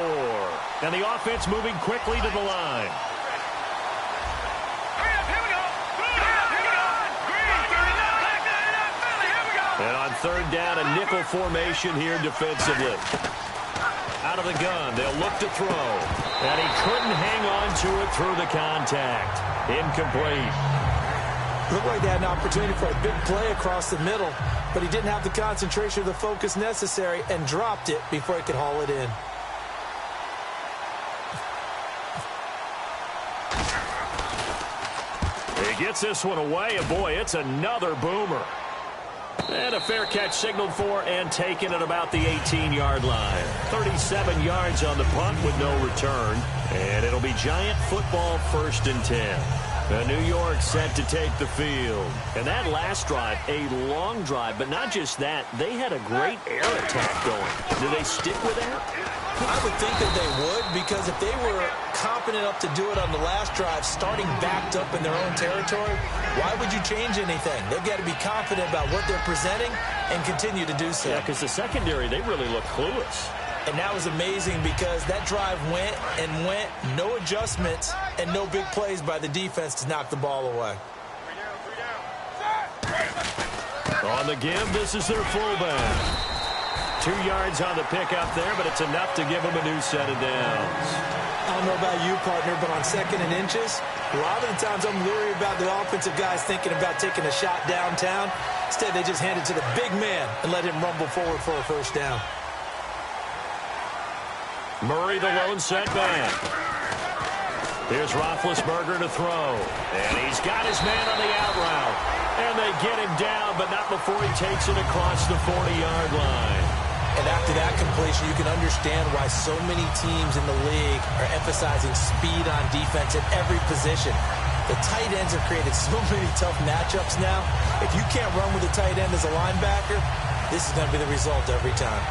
And the offense moving quickly to the line. And on 3rd down, a nickel formation here defensively. Out of the gun, they'll look to throw. And he couldn't hang on to it through the contact. Incomplete. Looked like they had an opportunity for a big play across the middle, but he didn't have the concentration or the focus necessary and dropped it before he could haul it in. He gets this one away, and boy, it's another boomer. And a fair catch signaled for and taken at about the 18-yard line. 37 yards on the punt with no return. And it'll be Giant football 1st and 10. New York set to take the field. And that last drive, a long drive, but not just that. They had a great air attack going. Do they stick with that? I would think that they would, because if they were confident enough to do it on the last drive, starting backed up in their own territory, why would you change anything? They've got to be confident about what they're presenting and continue to do so. Yeah, because the secondary, they really look clueless. And that was amazing because that drive went and went, no adjustments, and no big plays by the defense to knock the ball away. On the give, this is their fullback. 2 yards on the pickup there, but it's enough to give them a new set of downs. I don't know about you, partner, but on 2nd and inches, a lot of the times I'm leery about the offensive guys thinking about taking a shot downtown. Instead, they just hand it to the big man and let him rumble forward for a 1st down. Murray, the lone setback. Here's Roethlisberger to throw. And he's got his man on the out route. And they get him down, but not before he takes it across the 40-yard line. And after that completion, you can understand why so many teams in the league are emphasizing speed on defense at every position. The tight ends have created so many tough matchups now. If you can't run with a tight end as a linebacker, this is going to be the result every time.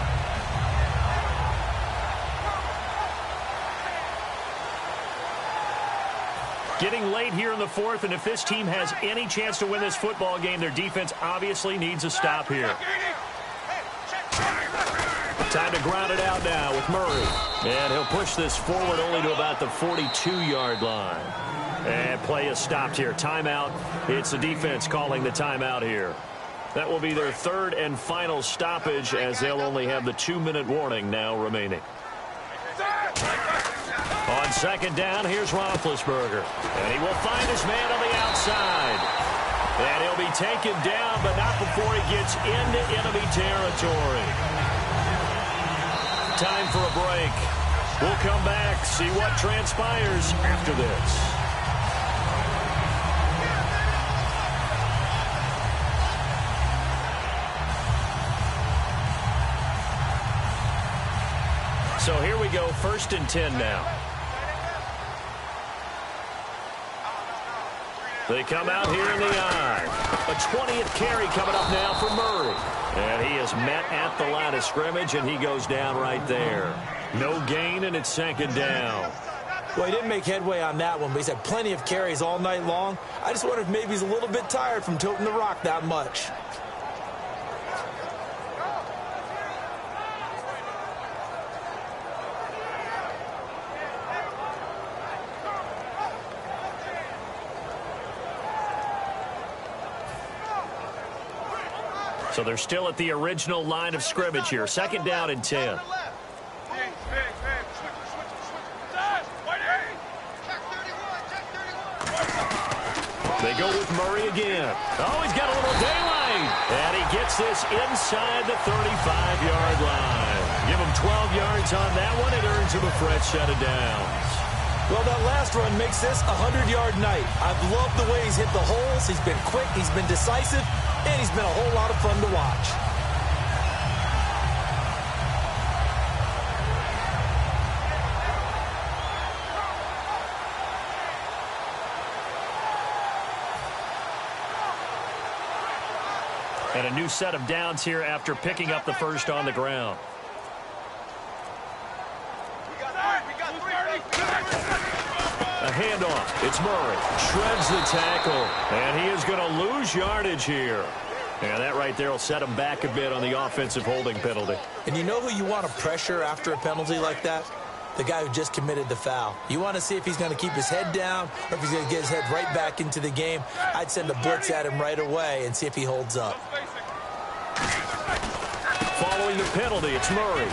Getting late here in the 4th, and if this team has any chance to win this football game, their defense obviously needs a stop here. Time to ground it out now with Murray. And he'll push this forward only to about the 42-yard line. And play is stopped here. Timeout. It's the defense calling the timeout here. That will be their 3rd and final stoppage, as they'll only have the 2-minute warning now remaining. On 2nd down, here's Roethlisberger. And he will find his man on the outside. And he'll be taken down, but not before he gets into enemy territory. Time for a break. We'll come back, see what transpires after this. So here we go, 1st and 10 now. They come out here in the eye. A 20th carry coming up now for Murray. And he is met at the line of scrimmage, and he goes down right there. No gain, and it's 2nd down. Well, he didn't make headway on that one, but he's had plenty of carries all night long. I just wonder if maybe he's a little bit tired from toting the rock that much. So they're still at the original line of scrimmage here. Second down and 10. They go with Murray again. Oh, he's got a little daylight. And he gets this inside the 35-yard line. Give him 12 yards on that one. It earns him a fresh set of downs. Well, that last run makes this a 100-yard night. I've loved the way he's hit the holes. He's been quick, he's been decisive, and he's been a whole lot of fun to watch. And a new set of downs here after picking up the first on the ground. A handoff. It's Murray. Shreds the tackle. And he is going to lose yardage here. And that right there will set him back a bit on the offensive holding penalty. And you know who you want to pressure after a penalty like that? The guy who just committed the foul. You want to see if he's going to keep his head down or if he's going to get his head right back into the game. I'd send a blitz at him right away and see if he holds up. Following the penalty, it's Murray.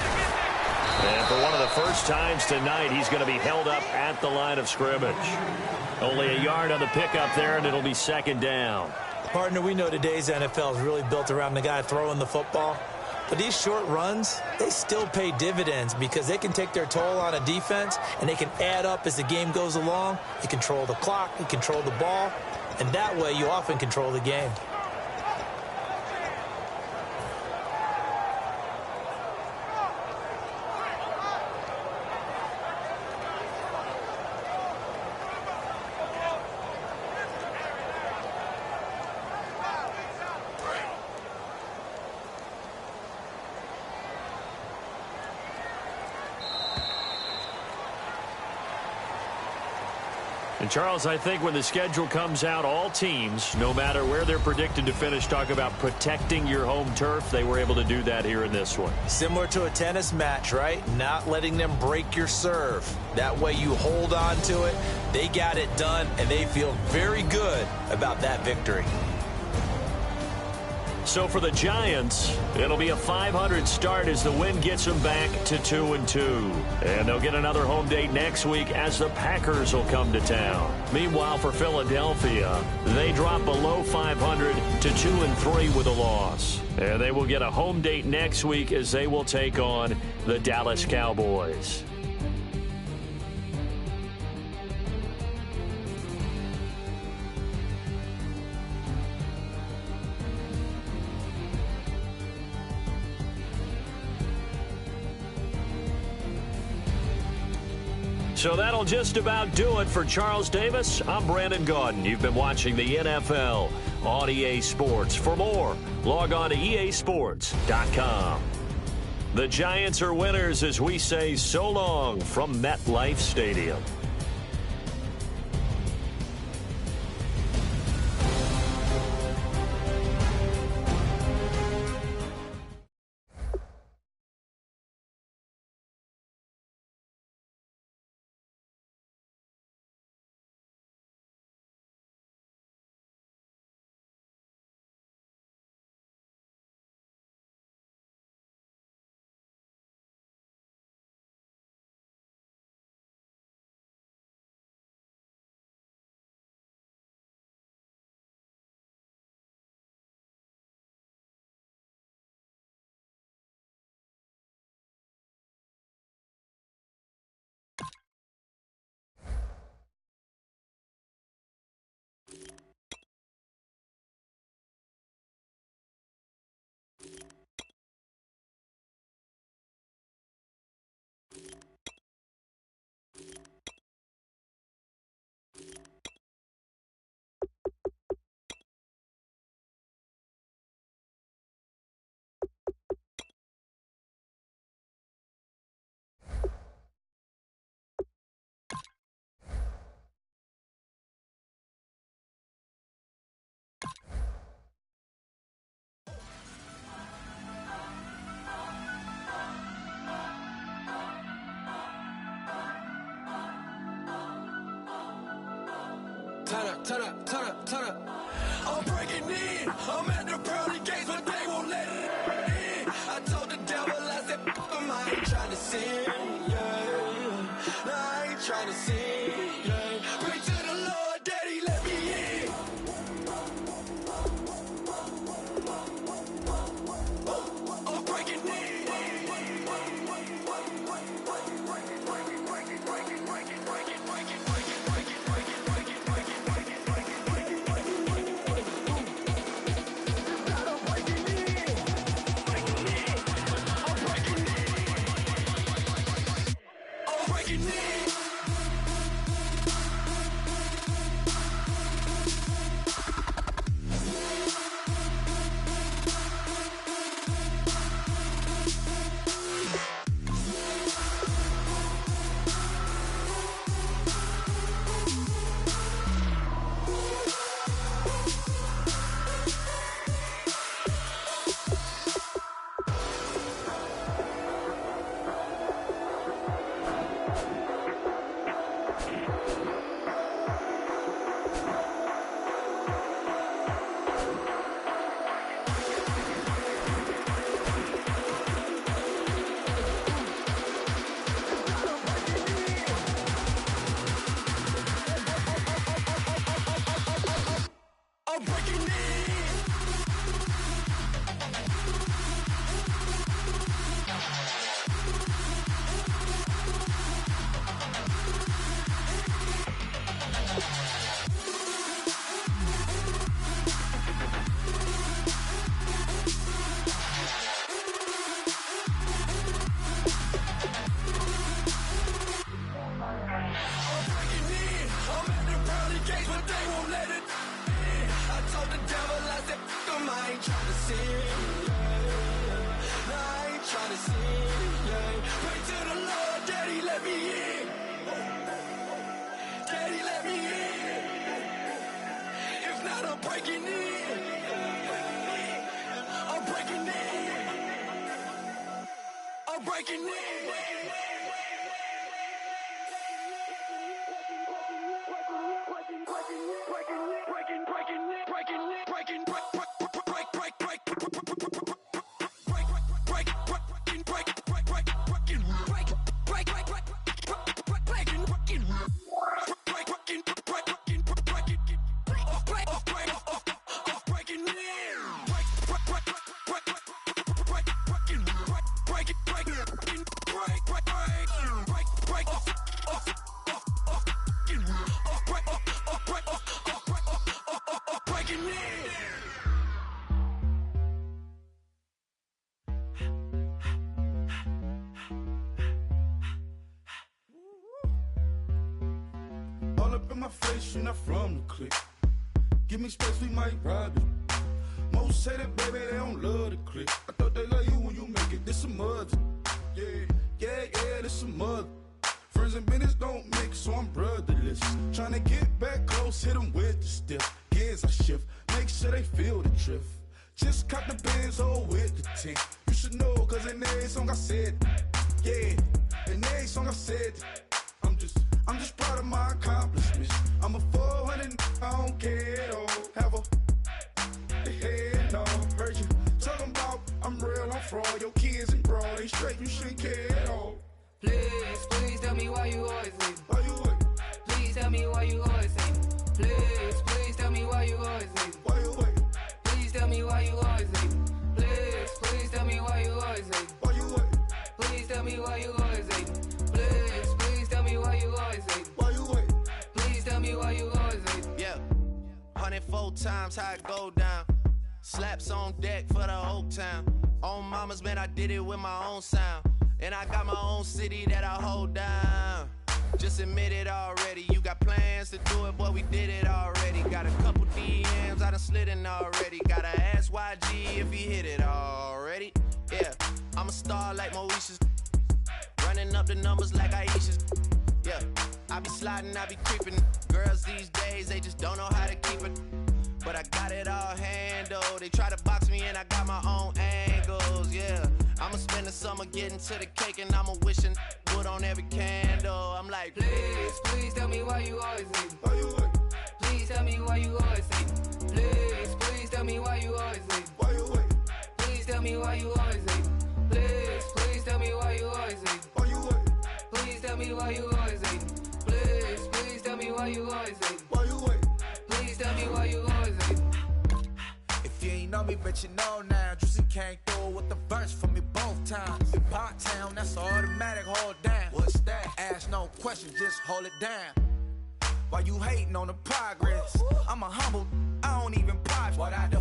And for one of the first times tonight, he's going to be held up at the line of scrimmage. Only a yard on the pickup there, and it'll be second down. Partner, we know today's NFL is really built around the guy throwing the football. But these short runs, they still pay dividends because they can take their toll on a defense and they can add up as the game goes along. You control the clock, you control the ball, and that way you often control the game. And, Charles, I think when the schedule comes out, all teams, no matter where they're predicted to finish, talk about protecting your home turf. They were able to do that here in this one. Similar to a tennis match, right? Not letting them break your serve. That way you hold on to it. They got it done, and they feel very good about that victory. So for the Giants, it'll be a .500 start as the win gets them back to 2-2. And they'll get another home date next week as the Packers will come to town. Meanwhile, for Philadelphia, they drop below .500 to 2-3 with a loss. And they will get a home date next week as they will take on the Dallas Cowboys. So that'll just about do it for Charles Davis. I'm Brandon Gaudin. You've been watching the NFL on EA Sports. For more, log on to easports.com. The Giants are winners as we say so long from MetLife Stadium. turn up, turn up, turn up. I'm breaking in. I'm at the pearly gates, but they won't let it in. I told the devil, I said, fuck 'em, I ain't trying to sin, yeah. No, I ain't trying to sin, yeah. Pray to the Lord, Daddy, let me in. I'm breaking in. To the cake and I'ma wishing wood on every candle. I'm like, please, please tell me why you always leave. Why you wait? Please tell me why you always hating. Please tell me why you always hating. Why you wait? Please tell me why you always hating. Please tell me why you always hating. Why you wait? Please tell me why you always hating. Please tell me why you always hating. Why you wait? Please tell me why you always hating. If you ain't know me, bet you know now. Juicy came through with the verse for me both times. In Pot Town, that's automatic, hold down. What's that? Ask no questions, just hold it down. Why you hating on the progress? I'm a humble, I don't even pause what I do.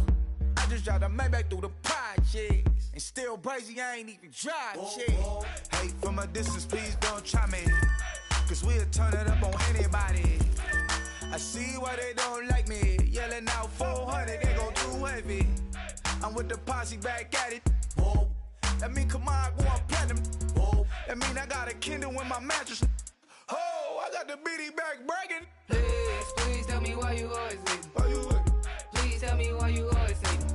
I just drive the Maybach through the projects. And still crazy, I ain't even drive shit. Hate from a distance, please don't try me. Cause we'll turn it up on anybody. I see why they don't like me. Yelling out 400, they go too heavy. I'm with the posse back at it. Whoa. That mean come on, go on platinum. Whoa. That mean I got a Kindle in my mattress. Oh, I got the BD back breaking. Please tell me why you always hating. Why you wait? Please tell me why you always hating.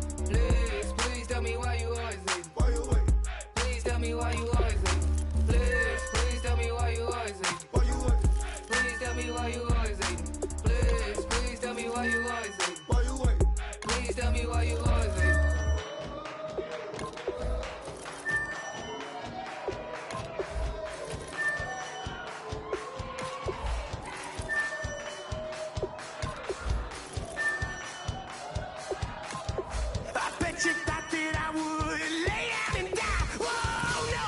Please tell me why you always hating. Why you wait? Please tell me why you always hating. Please tell me why you always hating. Why you wait? Please tell me why you always hating. Please tell me why you always hating. Why you wait? Please tell me why you always hating. I bet you thought that I would lay down and die. Whoa, no!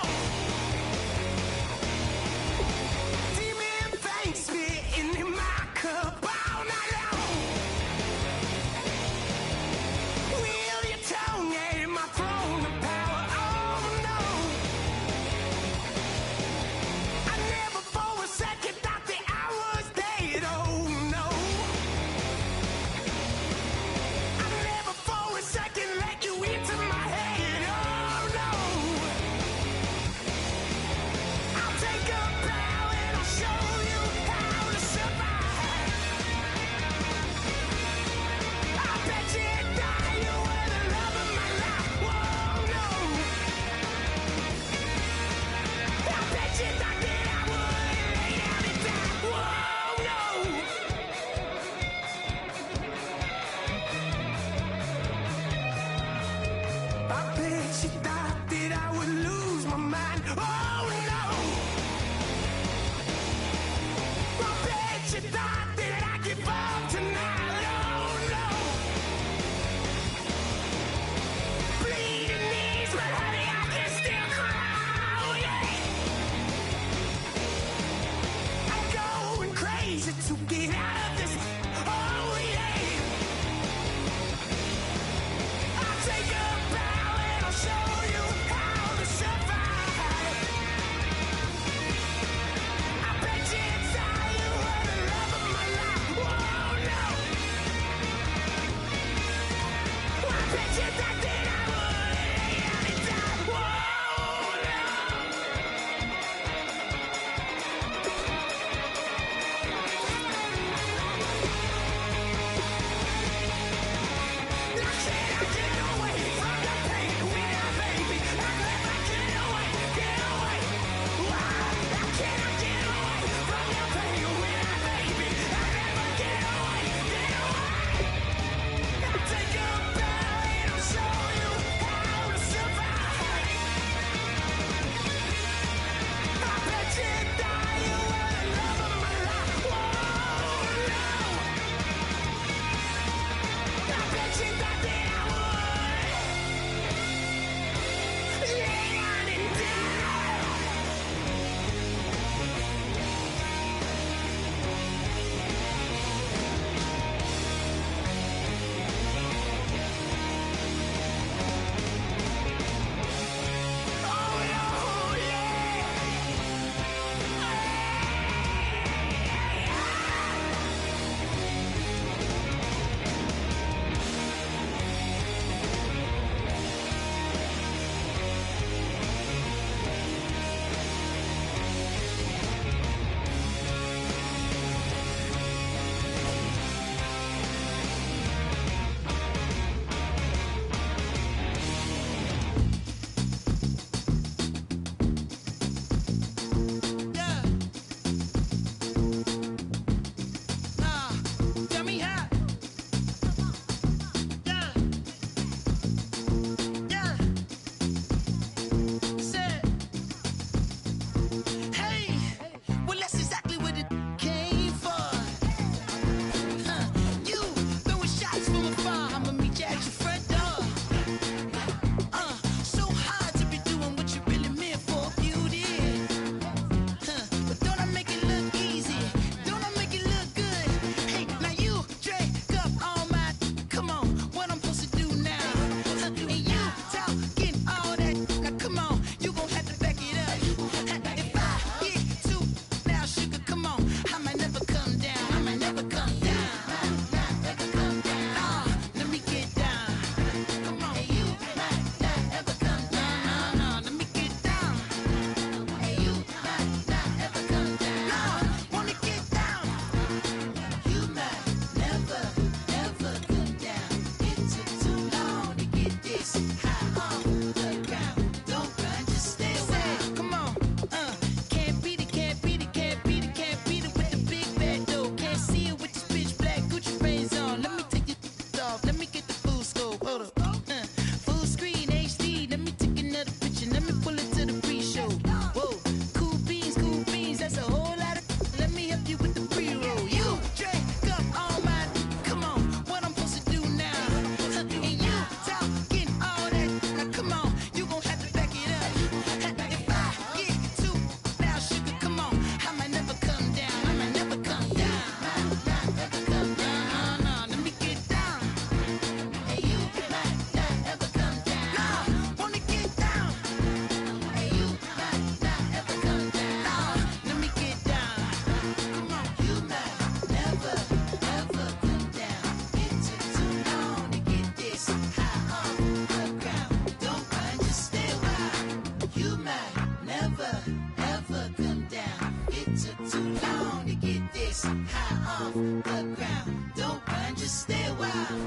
It took too long to get this high off the ground. Don't run, just stay a while.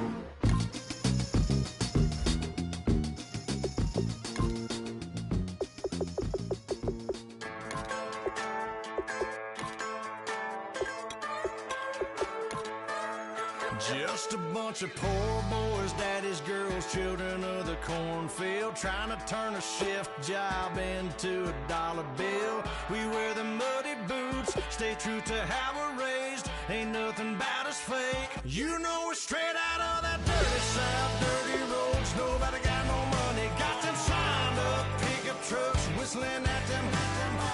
Just a bunch of poor boys, daddies, girls, children of the cornfield, trying to turn a shift job into a dollar bill. We wear the muddy boots, stay true to how we're raised. Ain't nothing about us fake. You know we're straight out of that dirty south, dirty roads. Nobody got no money, got them signed up pickup trucks, whistling at them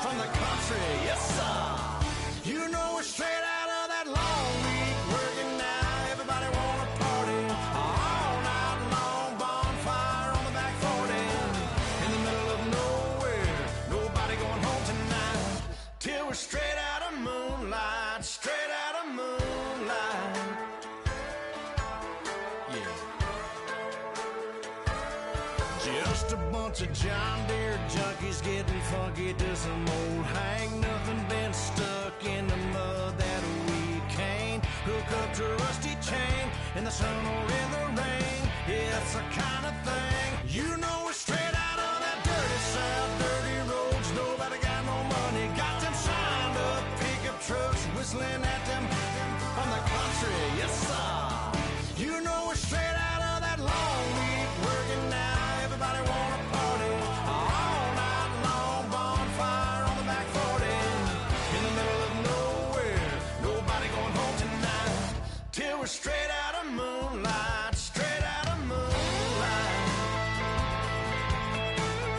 from the country. Yes, sir. You know we're straight out of that long week working now. Everybody wanna party all night long, bonfire on the back 40, in the middle of nowhere, nobody going home tonight, till we're straight out of moonlight, straight out of moonlight. Yeah. Just a bunch of John Deere junkies getting funky to some old hang, nothing been stuck in the mud that we can't hook up to a rusty chain in the sun or in the rain. Yeah, it's the kind of thing. You know we're straight out of that dirty south, dirty roads. Nobody got no money, got them signed up pickup trucks, whistling at them from the country. Yes, sir. You know we're straight out of that long week working now. Everybody wanna party all night long, bonfire on the back 40, in the middle of nowhere, nobody going home tonight, till we're straight out of moonlight, straight out of moonlight.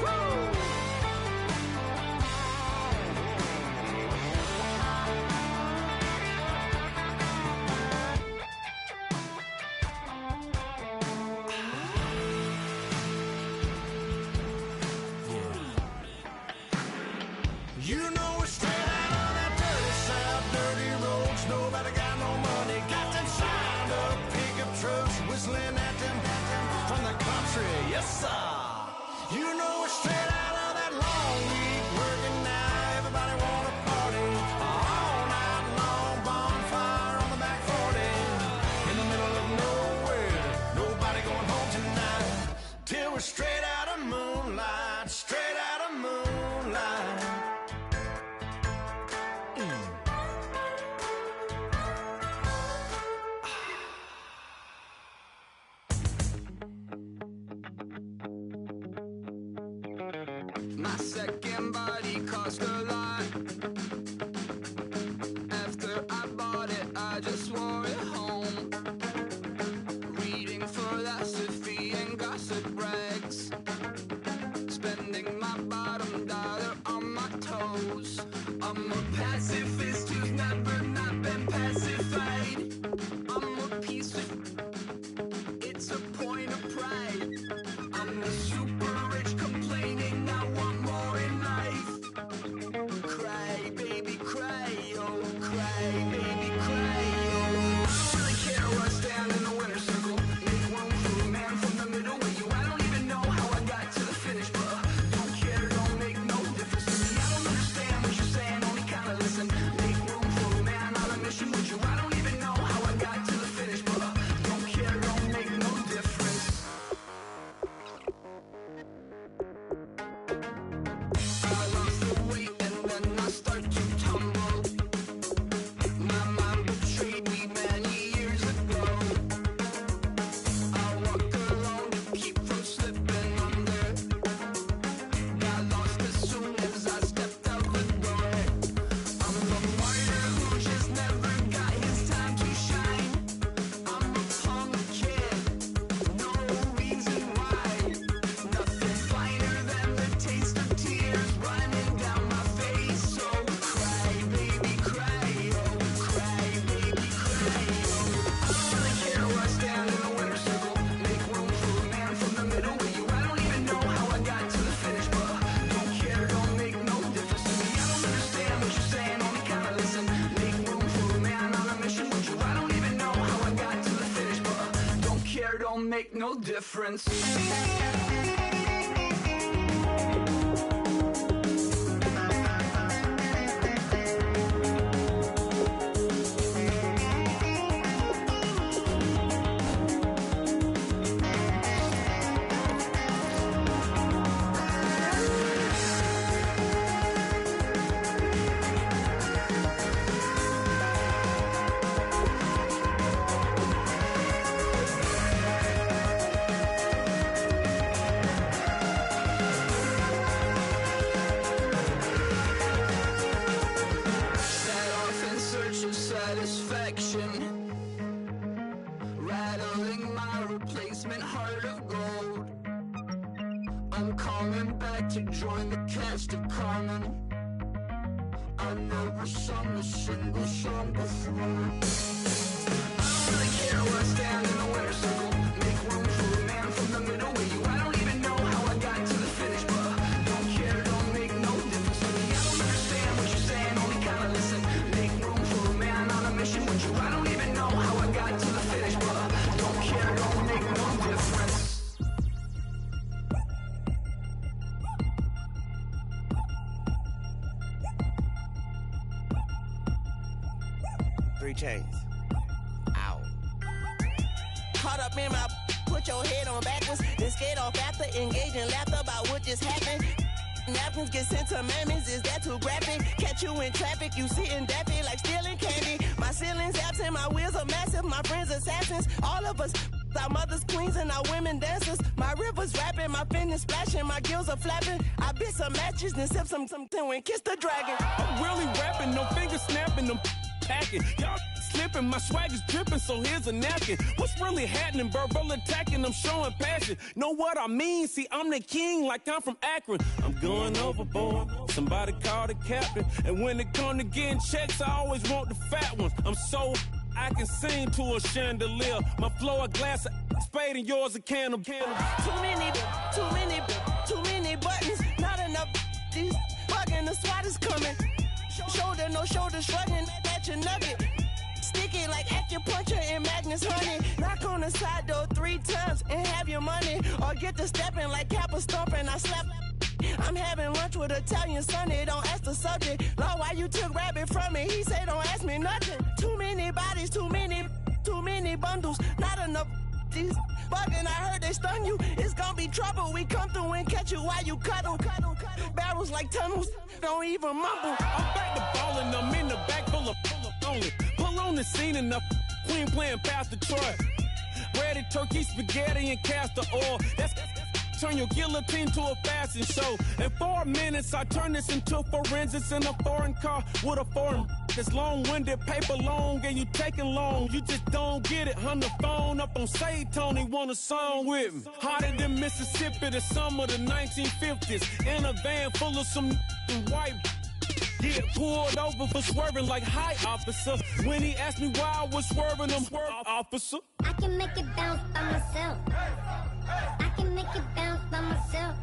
Woo! You know we're straight out of that dirty south, dirty roads. Nobody got no money, got them signed up pickup trucks, whistling at them from the country. Yes, sir. You know we're straight out of that long week working now. Everybody wanna party all night long, bonfire on the back 40, in the middle of nowhere, nobody going home tonight, till we're straight out of moonlight, straight out of moonlight. My second body cost a lot. After I bought it, I just wore it home. Reading philosophy and gossip rags. Spending my bottom dollar on my toes. I'm a pacifist who's never not been pacified. I'm a piece of... It's a point of pride. I'm the super rich complaining I want more in life. Cry, baby, cry, oh, cry, baby, cry, oh. I don't really care where I stand in the winner's circle. Make room for a man from the middle with you. I don't even know how I got to the finish, but don't care, don't make no difference to me. I don't understand what you're saying, only kinda listen. Make room for a man on a mission with you. I don't even know how I got to the finish, but don't care, don't make no difference. I lost the weight and then I start to tumble. My mind betrayed me many years ago. I walk alone to keep from slipping under. Got lost as soon as I stepped out the door. I'm the martyr who just never got his time to shine. I'm a punk kid, no reason why. Nothing finer than the taste of tears running down my face. So cry, baby, cry, oh, cry, baby, cry, oh. I don't really care where I stand in the winner's circle. Make room for a man from the middle with you. I don't even know how I got to the finish, but don't care, don't make no difference to me. I don't understand what you're saying, only kinda listen. Make room for a man on a mission with you. I don't even know how I got to the finish, but don't care, don't make no difference. running. I never sung a single song before. I don't really care where I stand in the winner's circle. Make room for a man from the middle with you. I don't even know how I got to the finish, but don't care, don't make no difference to me. I don't understand what you're saying, only kinda listen. Make room for a man on a mission with you. I don't even know how I got to the finish, but don't care, don't make no difference. Three chains. Ow. Caught up in my, put your head on backwards, then skate off after engaging laughter about what just happened. Napkins get sent to mammies, is that too graphic? Catch you in traffic, you sitting daffy like stealing candy. My ceiling's absent, my wheels are massive, my friends assassins. All of us, our mothers queens and our women dancers. My rivers rapping, my fingers splashing, my gills are flapping. I bit some matches, then sip some and kiss the dragon. I'm really rapping, no fingers snapping, them packing. Y'all slipping, my swag is dripping, so here's a napkin. What's really happening? Verbal attacking, I'm showing passion. Know what I mean? See, I'm the king like I'm from Akron. I'm going overboard, somebody call the captain. And when it come to getting checks, I always want the fat ones. I'm so I can sing to a chandelier. My flow a glass of spade and yours a can of candle. Too many buttons, not enough. These bugging, the SWAT is coming. Shoulder, no shoulder, shrugging at your nugget. Sticky like acupuncture in Magnus honey. Knock on the side door 3 times and have your money. Or get to stepping like Kappa stomping. I slap. I'm having lunch with Italian Sunday. Don't ask the subject. Lord, why you took rabbit from me? He say don't ask me nothing. Too many bodies, too many bundles. Not enough. These bugging, I heard they stung you. It's gonna be trouble. We come through and catch you while you cuddle. Barrels like tunnels. Don't even mumble. I'm back to ballin', I'm in the back full of only. Pull on the scene and the queen playing Pastor Troy. Ready turkey, spaghetti, and castor oil. That's turn your guillotine to a fashion show. In 4 minutes, I turn this into forensics in a foreign car with a foreign. It's long-winded, paper long, and you taking long. You just don't get it. On the phone up on Say Tony, want a song with me. Hotter than Mississippi, the summer of the 1950s. In a van full of some white. Get pulled over for swerving like hi, officer. When he asked me why I was swerving, I'm swerve, officer. I can make it bounce by myself. I can make it bounce by myself.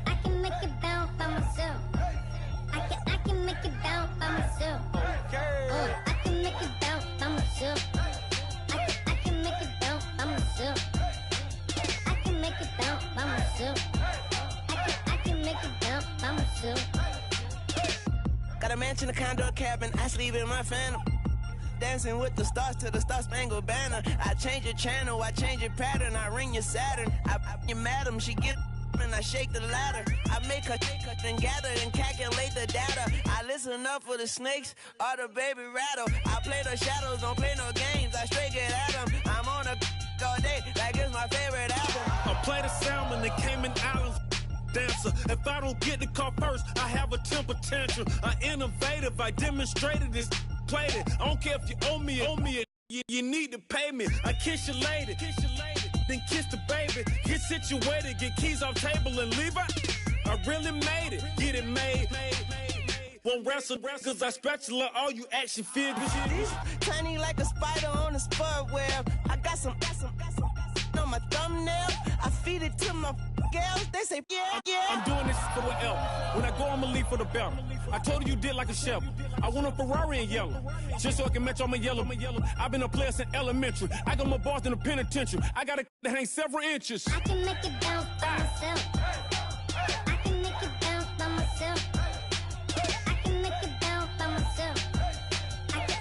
I can make it bounce by myself. I can make it bounce by myself. Oh, I can make it bounce by myself. I can make it bounce by myself. I can make it bounce by myself. I can make it bounce by myself. Got a mansion, a condo, a cabin. I sleep in my phantom. Dancing with the stars to the Star-Spangled Banner. I change your channel, I change your pattern. I ring your Saturn. I you madam, she get and I shake the ladder. I make her and gather and calculate the data. I listen up for the snakes or the baby rattle. I play the shadows, don't play no games. I straight get at them. I'm on a all day like it's my favorite album. I play the salmon, the Cayman Islands dancer. If I don't get the car first, I have a temper tantrum. I innovative, I demonstrated this, played it. I don't care if you owe me it. You need to pay me. I kiss your lady, then kiss the baby. Get situated, get keys off table and leave her. I really made it, get it made. Won't wrestle, cause I spatula all you action figures. Tiny like a spider on a spud web. I got some on my thumbnail. I feed it to my girls. They say, yeah. I'm doing this for the L. When I go, I'ma leave for the belt. I told you did like a shovel. I want a Ferrari in yellow, just so I can match all my yellow. I've been a player since elementary. I got my bars in the penitentiary. I got a that hangs several inches. I can make it bounce by myself. I can make it bounce by myself. I can make it bounce by myself.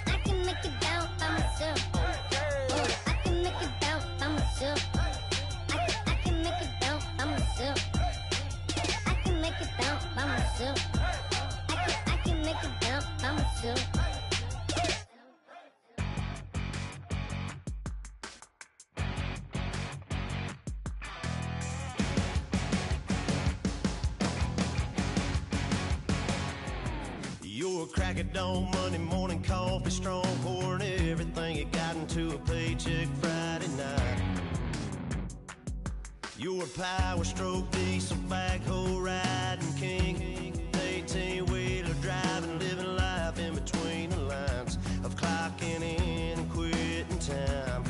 I can make it bounce by myself. Oh, I can make it bounce by myself. I can make it bounce by myself. I can make it bounce by myself. I can make it bounce by myself. You're a crack at dawn, Monday morning coffee, strong pouring everything you got into a paycheck Friday night. You're a power stroke, diesel backhoe riding king. 18-wheeler driving, living life in between the lines of clocking in and quitting time.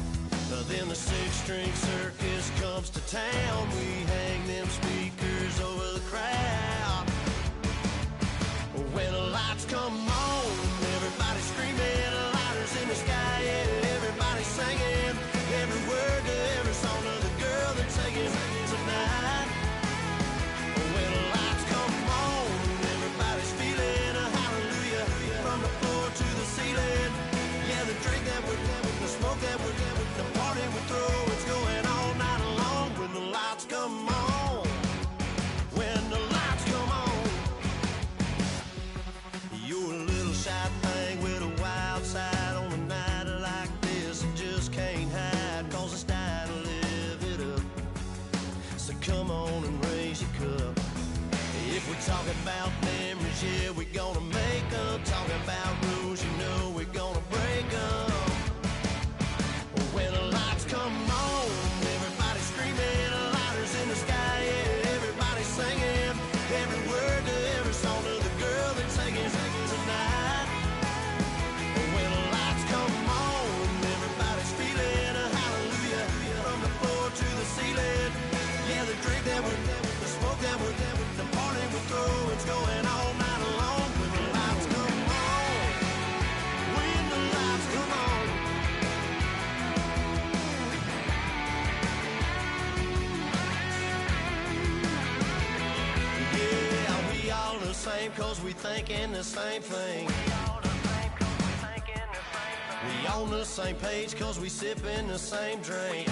Then the six-string circus comes to town. We hang them speakers over the crowd. When the lights come on, everybody's screaming, lighters in the sky, yeah, everybody's singing every word to every song of the girl they're taking tonight. When the lights come on, everybody's feeling a hallelujah from the floor to the ceiling. Yeah, the drink that we're having, the smoke that we're having, the party we throw, it's going all night long. When the lights come on, when the lights come on, you're a little shy thing with a wild side on a night like this, and just can't hide, cause it's time to live it up. So come on and raise your cup. If we talk about memories, yeah, we're gonna make them. Talking about rules, you know we're gonna break them. When the lights come on, everybody's screaming, lighters in the sky, yeah, everybody's singing every word to every song of the girl they're taking tonight. When the lights come on, everybody's feeling a hallelujah from the floor to the ceiling. Yeah, the drink that we're having, the smoke that we're having, the party we throw, it's going all night long. When the lights come on, when the lights come on. Yeah, we all the same cause we thinking the same thing. We on the same page cause we sipping the same drink.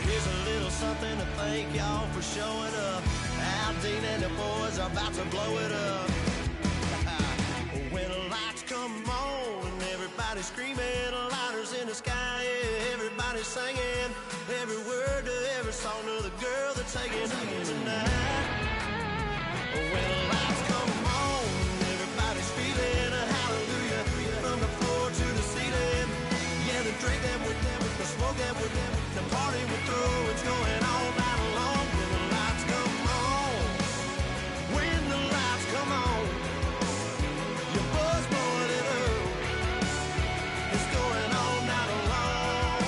Here's a little something to thank y'all for showing up. Aldine and the boys are about to blow it up. When the lights come on and everybody's screaming, lighters in the sky, yeah, everybody's singing every word to every song of the girl they're taking tonight. When the lights come on, everybody's feeling a hallelujah from the floor to the ceiling. Yeah, the drink that we're having, the smoke that we're having, the party we throw, it's going all night long. When the lights come on, when the lights come on, your buzz blowing it up, it's going all night long.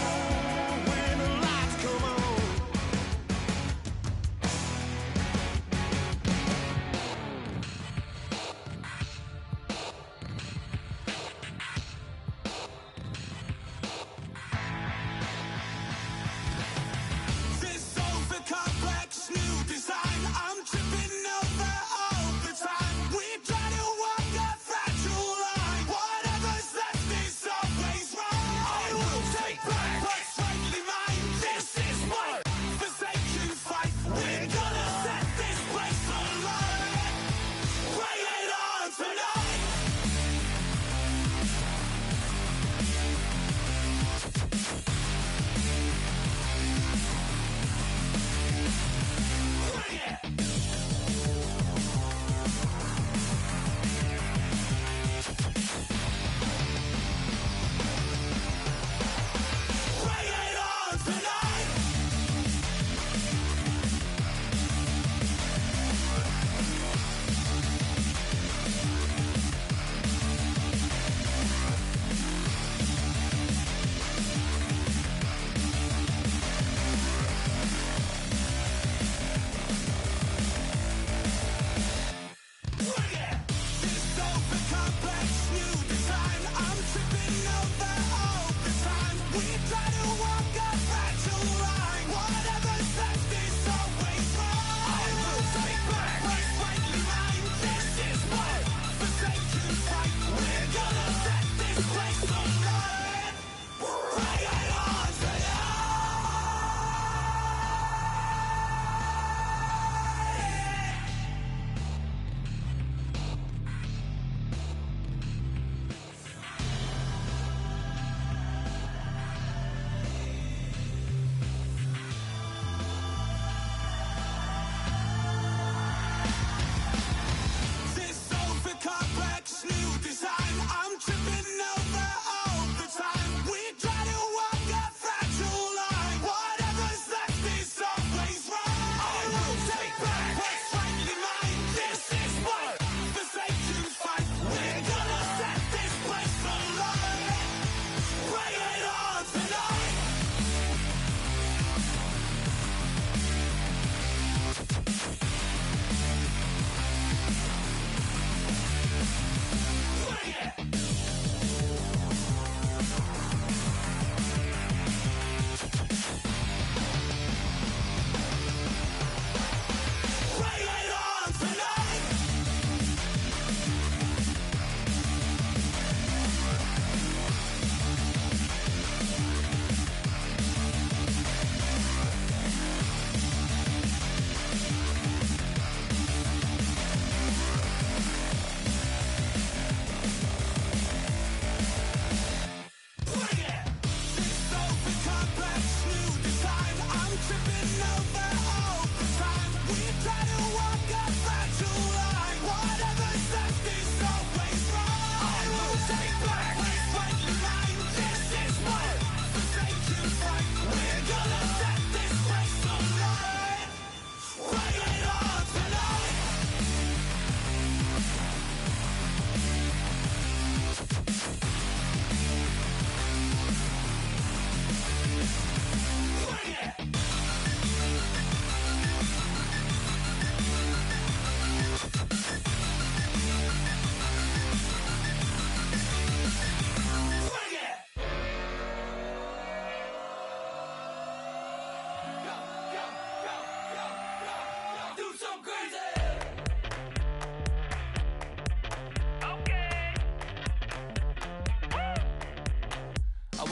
When the lights come on.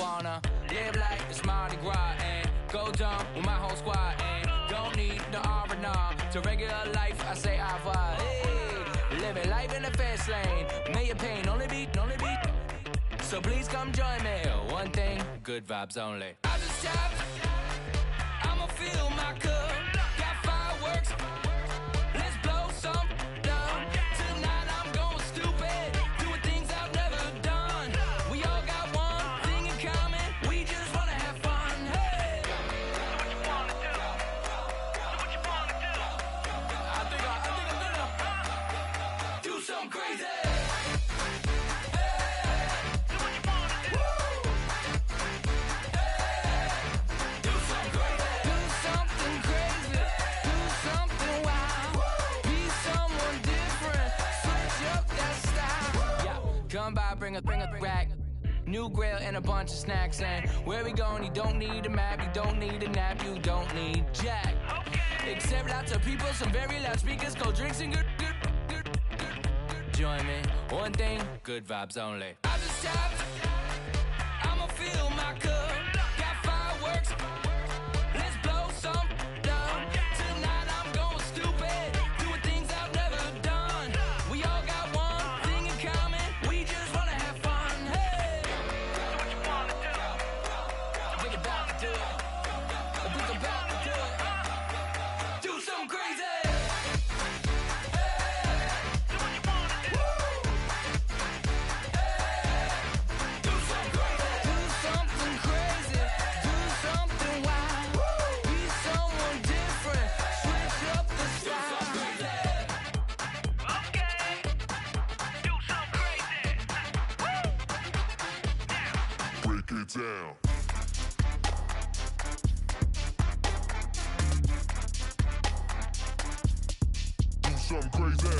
wanna live like it's Mardi Gras and go dumb with my whole squad and don't need no R&R to regular life. I say au revoir. Hey, living life in the fast lane. May your pain only be. So please come join me. One thing, good vibes only. I just tapped. I'ma fill my cup. Got fireworks. Let's blow some down. Tonight I'm going stupid. Doing things I've never done. We all got one thing in common. We just wanna have fun. Hey. So what you wanna do? So what you wanna do? I think I'm gonna do something crazy. Come by, bring a rack. New grill and a bunch of snacks. And where we going, you don't need a map. You don't need a nap. You don't need jack. Except lots of people, some very loud speakers, cold drinks and good. Join me. One thing, good vibes only. I just tapped. I'ma fill my cup. Got fireworks. Let's blow some down. Tonight I'm going stupid. Doing things I've never done. We all got one thing in common. We just wanna have fun. Hey. So what you wanna do? I think about to do it. I think about to do it. Do something crazy. Down. Do something crazy.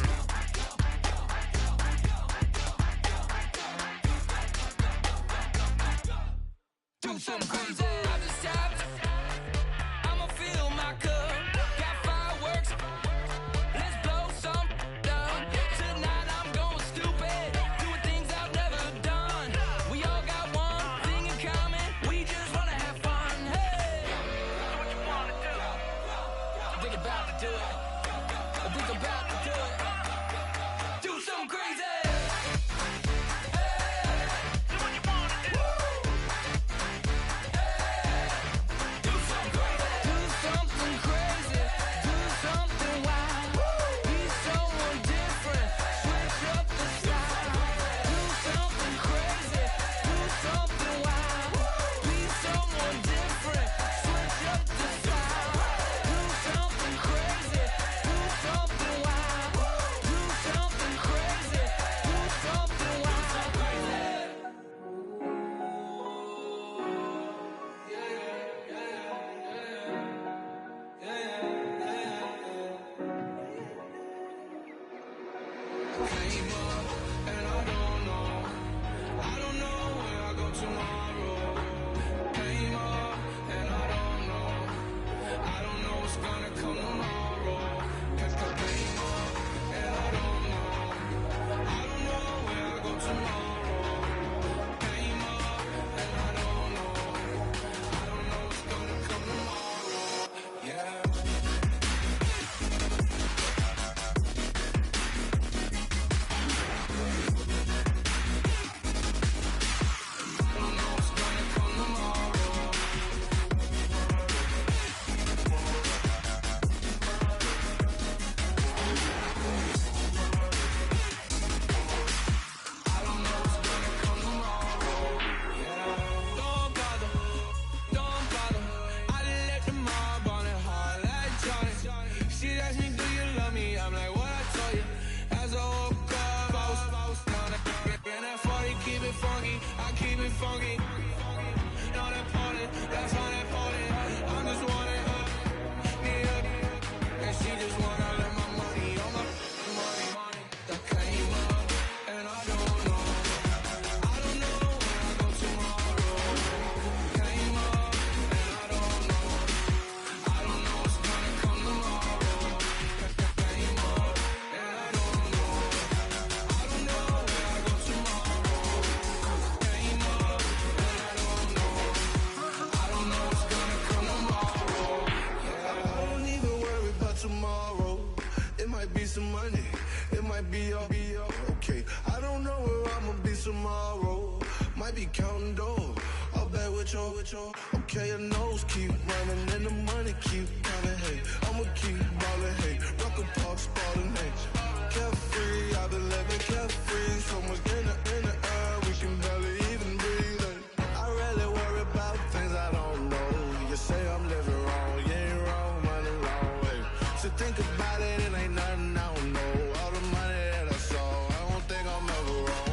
Do something crazy. I just tapped. I'ma fill my cup. Got fireworks. Let's blow some down. Tonight I'm going stupid. Doing things I've never done. We all got one thing in common. We just wanna have fun. Hey. So what you wanna do? I think about to do it. I think about to do it. Do something crazy. tomorrow. Might be counting dough. I'll bet with your. Okay, your nose keep running and the money keep coming. Hey, I'ma keep ballin'. Hey, rock a park spottin'. Hey, carefree, I've been living carefree. So much in the air, we can barely even breathe. Hey, I really worry about things I don't know. You say I'm living wrong, you ain't wrong, money long. Hey, so think about it, it ain't nothing I don't know. All the money that I saw, I don't think I'm ever wrong.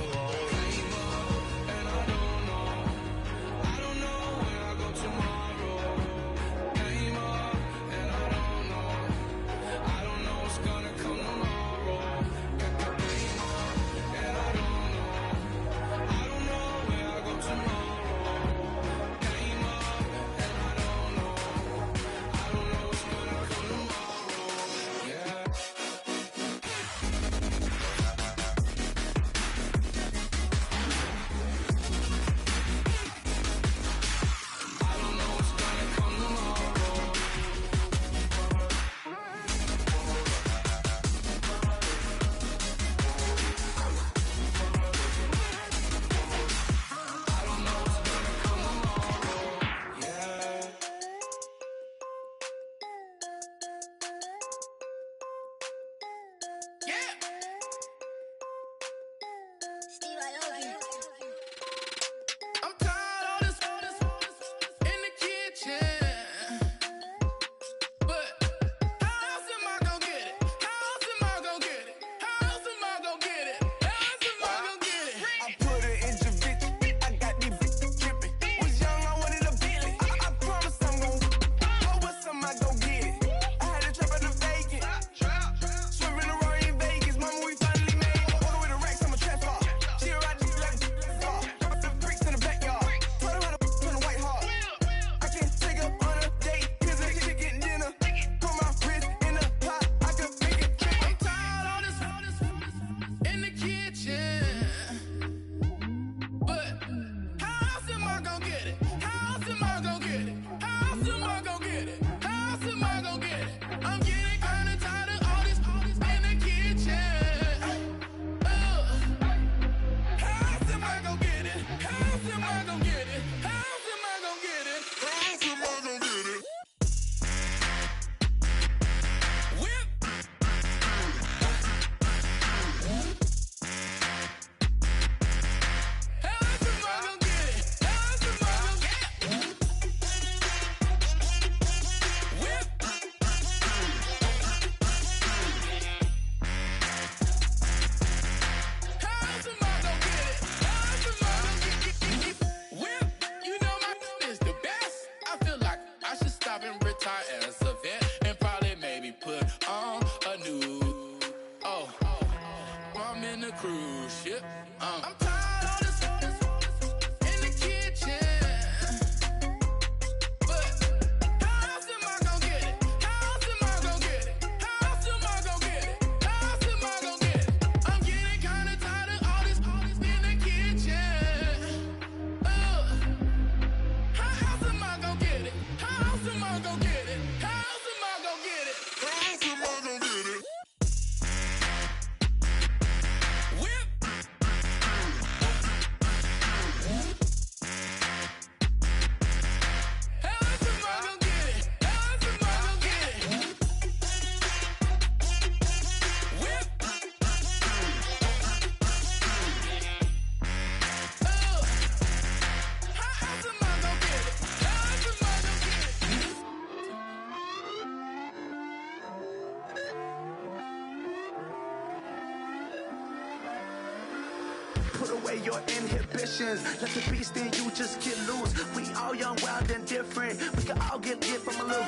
Put away your inhibitions. Let the beast in you just get loose. We all young, wild, and different. We can all get lit from a little.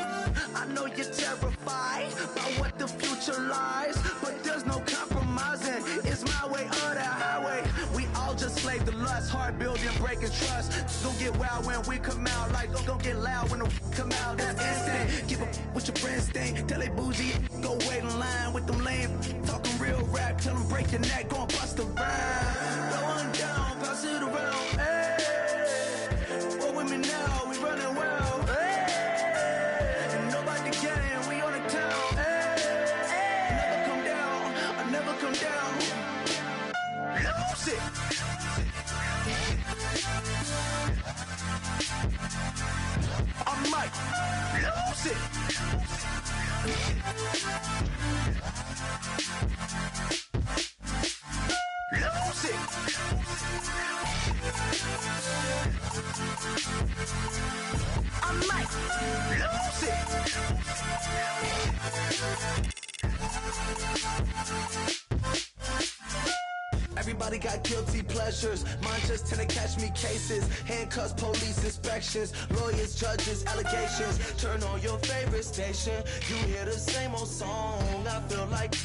I know you're terrified about what the future lies, but there's no compromising. It's my way or the highway. We all just slave to lust, heart building, breaking trust. Gon' get wild when we come out, like gon' get loud when the come out. That's instant. Keep up with your friends, thing. Tell they bougie, go wait in line with them lame. Talking real rap, tell them break your neck, gon' bust a rhyme. Going down, pass it around. Hey, what with me now? We running well. Hey, and nobody getting, we on the town. Hey, never come down, I never come down. Lose it. Lose it. Lose it. I might lose it. Everybody got guilty pleasures. Mine just tend to catch me cases. Handcuffs, police inspections, lawyers, judges, allegations. Turn on your favorite station. You hear the same old song. I feel like,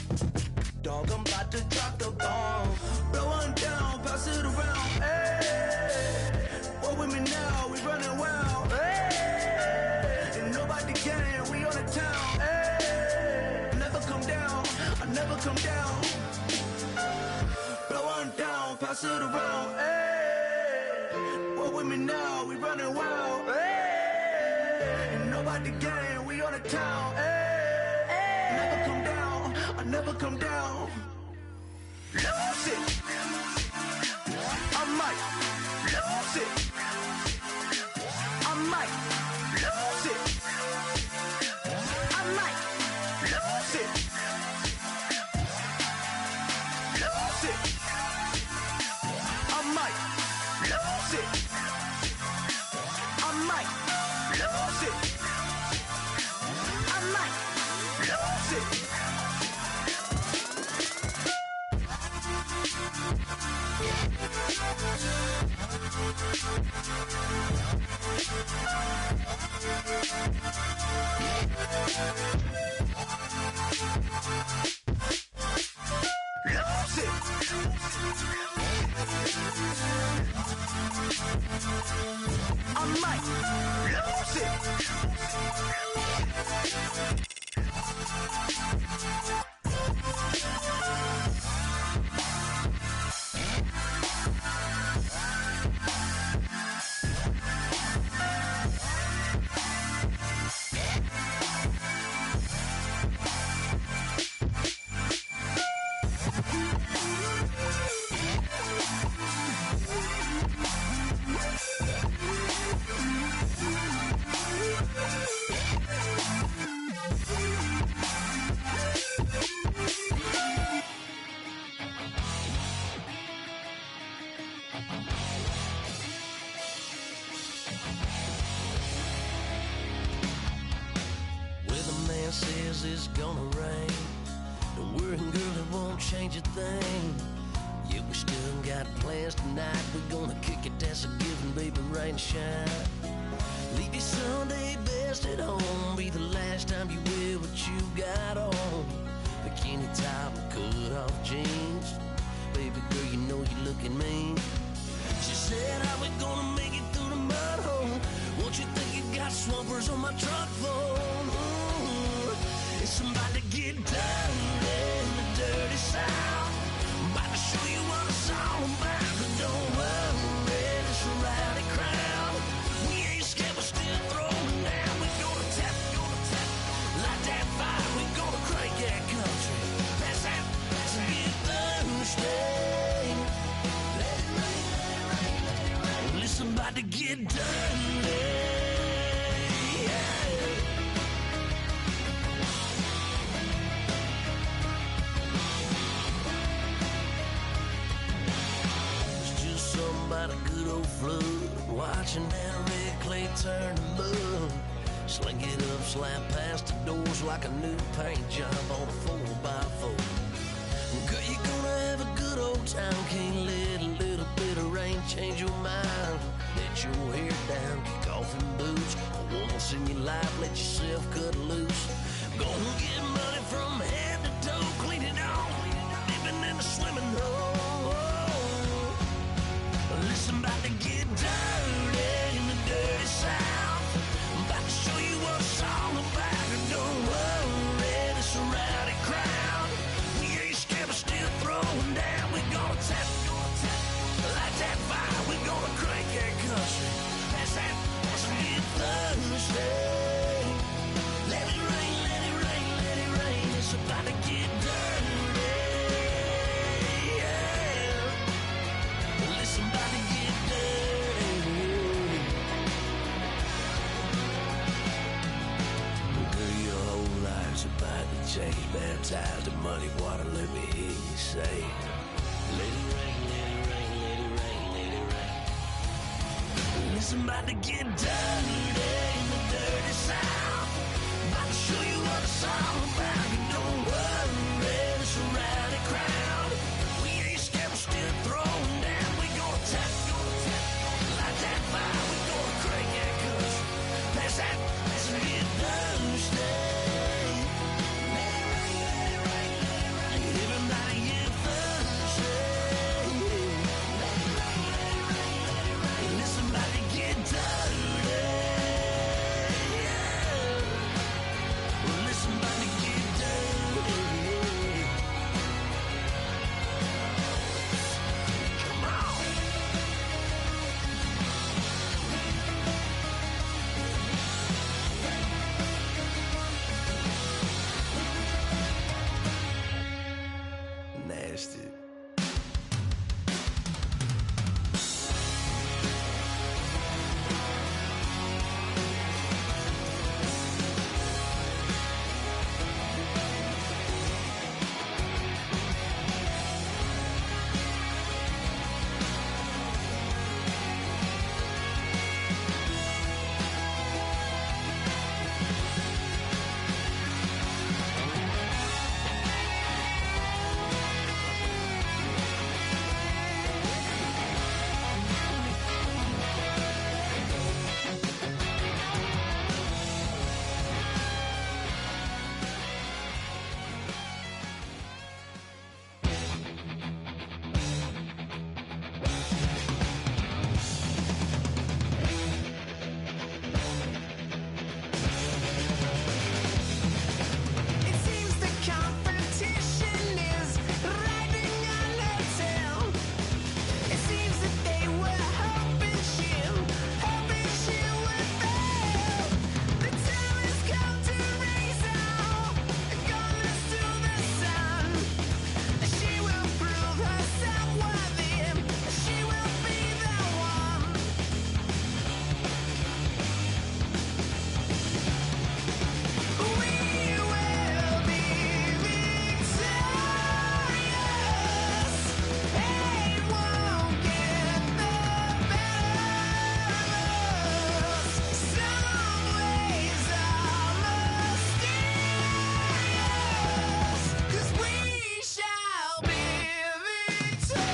dog, I'm about to drop the bomb. Blow one down, pass it around. Hey, what with me now? We running wild. Hey, and nobody can. We on the town. Hey, never come down. I never come down. Down, pass it around, hey. What with me now? We running wild, hey. And nobody gang, we on the town, hey. Never come down, I never come down. Lose it. I might lose it. I might lose it. I might lose it. Lose it. I might lose it. I might lose it. I might lose it. Lose it. I might lose it. Says it's gonna rain. Don't worry, girl, it won't change a thing. Yeah, we still got plans tonight. We're gonna kick it, that's a given, baby, rain and shine. Leave your Sunday best at home. Be the last time you wear what you got on. Bikini top and cut off jeans. Baby girl, you know you looking mean. She said, how we gonna make it through the mud hole? Won't you think you got swampers on my truck phone? It's about to get dirty in the dirty South. I'm about to show you what it's all about. But don't worry, it's a rowdy crowd. We ain't scared, we're still throwing down. We're gonna tap, light that fire. We're gonna crank that country. Pass that, and get Thursday. Let it rain, let it rain, let it rain. Well, it's about to get dirty. About a good old flood, watching that red clay turn to mud. Sling it up, slap past the doors like a new paint job on a 4x4. Girl, you're gonna have a good old time. Can't let a little bit of rain change your mind. Let your hair down, kick off in boots. Once in your life, let yourself cut loose. Gonna get money from head to toe, clean it off, living in a swimming hole. Listen, about to get dirty in the dirty South. I'm about to show you what it's all about. And don't worry, this a rowdy crowd. We ain't scared, but still throwing down. We're gonna tap, light that fire. We're gonna crank that country. Pass that, and get Thursday. Let it rain, let it rain, let it rain. It's about to say, let it rain, let it rain, let it rain, let it rain. Listen, about to get dirty in the dirty South. About to show you what it's all about. And don't worry, it's a rowdy crowd. We ain't scared, we're still throwing down. We gonna tap, light that fire. We gonna crank that cuss. Pass that, let's get Thursday. Everybody get Thursday. Listen, about to get dirty. Listen, about to get dirty. Come on. Nasty. It seems the competition is riding on her tail. It seems that they were hoping she would fail. The time has come to raise all gunners to the sun. She will prove herself worthy. She will be the one. We will be victorious. Hate won't get the better of us. Some ways are mysterious, 'cause we shall be victorious.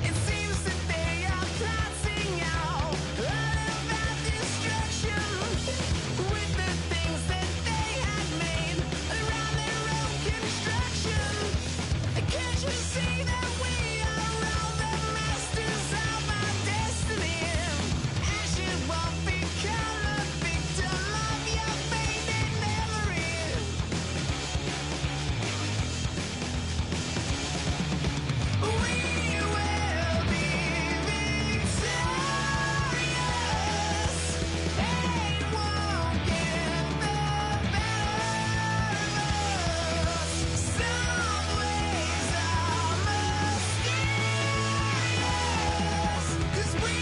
It seems that they are plotting out all about destruction with the things that they had made around their own construction. Can't you see that we are all the masters of our destiny? And you won't become a victim of your fading memory. We will be victorious. Hate won't get the better of us. Some ways are mysterious, 'cause we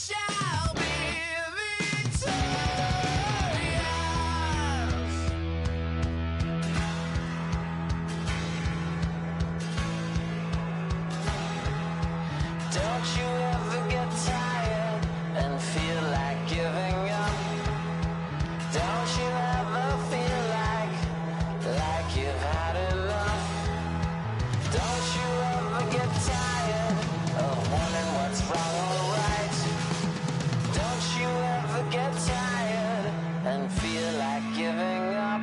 shall be victorious. Don't you ever get tired and feel like giving up? Don't you ever feel like you've had enough? Don't you ever get tired of wondering what's wrong or right? Don't you ever get tired and feel like giving up?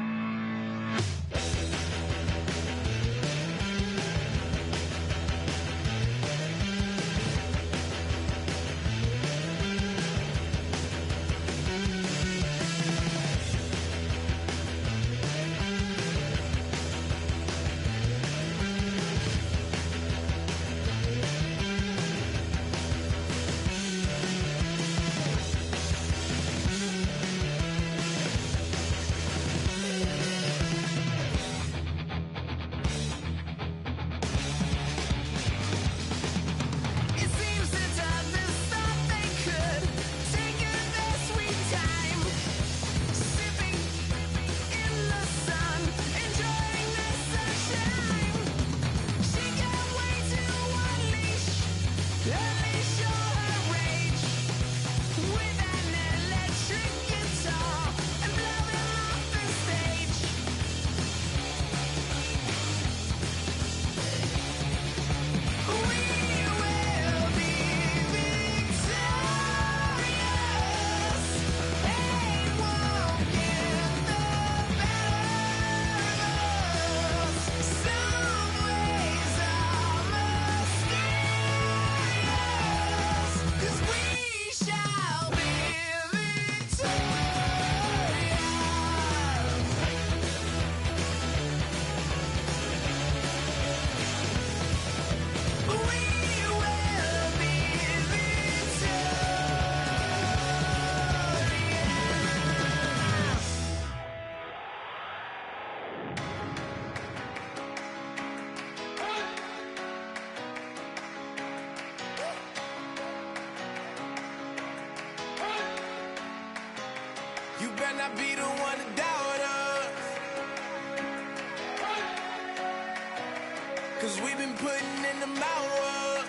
Cause we've been putting in the hour.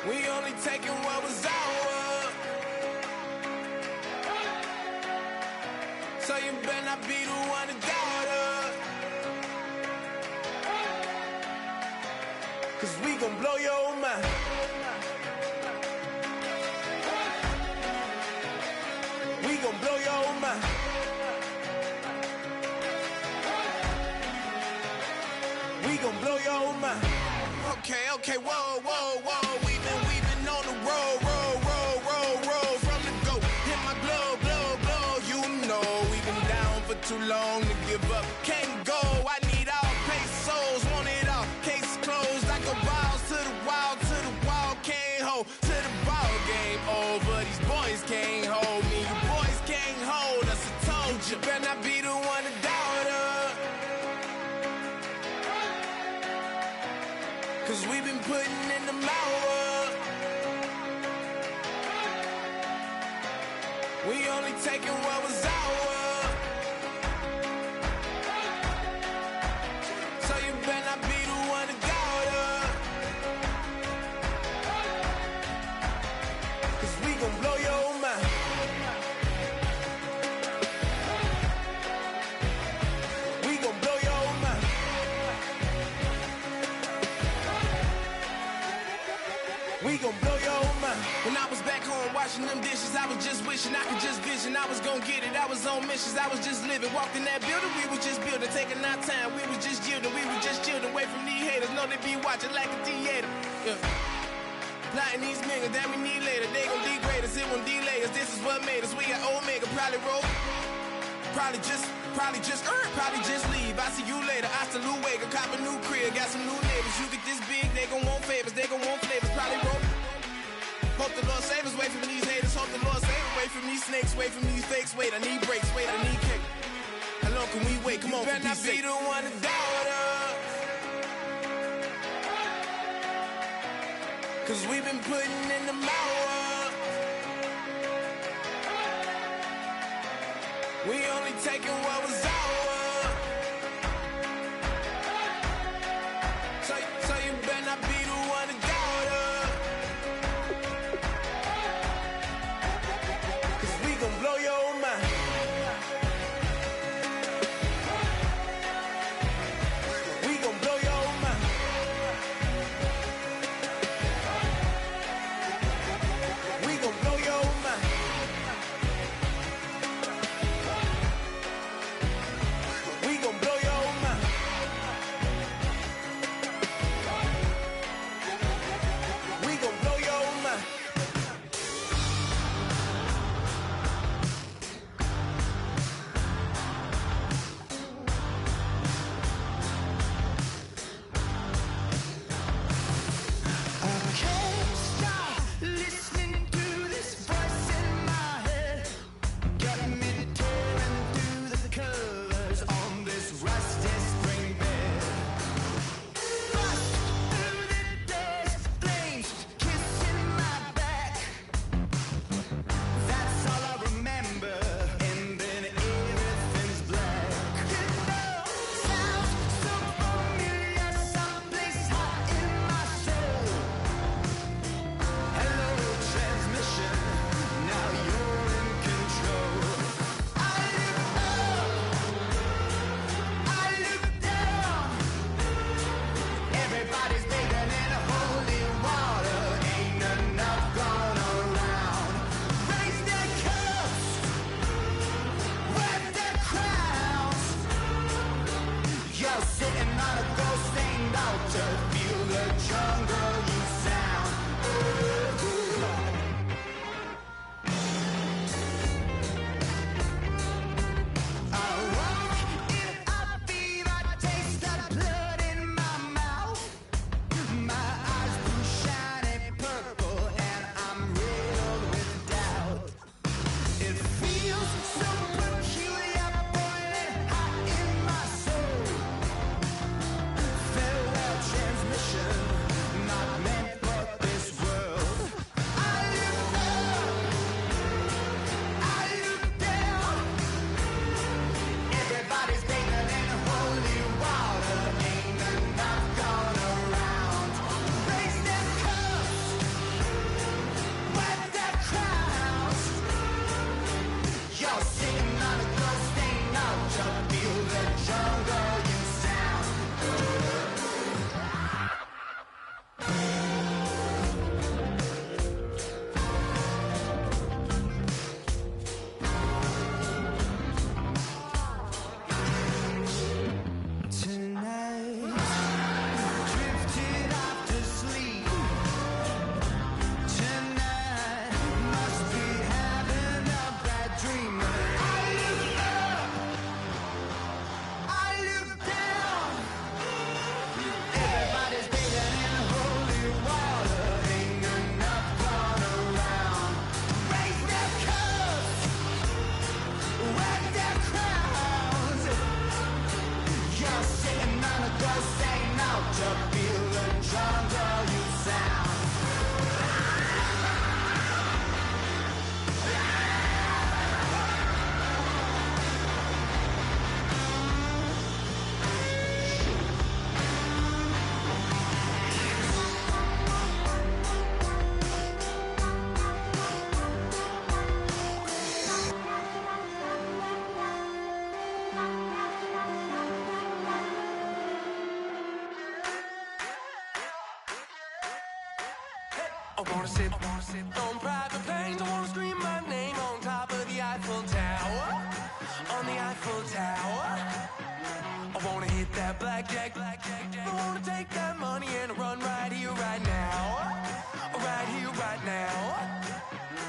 We only taking what was ours. So you better not be the one to doubt us. Cause we gon' blow your mind. We gon' blow your mind. We gon' blow your mind. Okay, whoa, whoa, whoa. We've been on the road. From the go, hit my glow. You know we've been down for too long to give up. Can't go, I need all pesos, want it all. Case closed, like a balls to the wall, can't hold. To the ball game over, these boys can't hold me. You boys can't hold us, I told you. Better not be the one to doubt us. Cause we've been putting in the hour. We only taking what was ours. So you better not be the one to doubt us. Cause we gon' blow your mind. We gon' blow your mind. We gon' blow your mind. When I was back home washing them dishes, I was just wishing I could just vision. I was gon' get it, I was on missions, I was just living. Walked in that building, we was just building, taking our time. We was just yielding, we was just chilling away from these haters. Know they be watching like a theater. Yeah. Plotting these niggas that we need later. They gon' degrade us, it won't delay us. This is what made us. We got Omega, probably roll. Probably just leave. I see you later. Hasta Luego, cop a new crib, got some new neighbors. You get this big, they gon' want favors, they gon' want flavors. Probably roll. Hope the Lord save us, wait from these haters. Hope the Lord save us, wait from these snakes, wait from these fakes. Wait, I need breaks, wait, I need cake. How long can we wait? Come on, better not be the one to doubt us. Cause we've been putting in the hour. We only taking what was ours. So you better not be the one to doubt us. Cause we gon' blow your mind. We gon' blow your mind. We gon' blow your mind. wanna sit on private planes. I wanna scream my name on top of the Eiffel Tower. On the Eiffel Tower. I wanna hit that blackjack. I wanna take that money and run right here, right now. Right here, right now.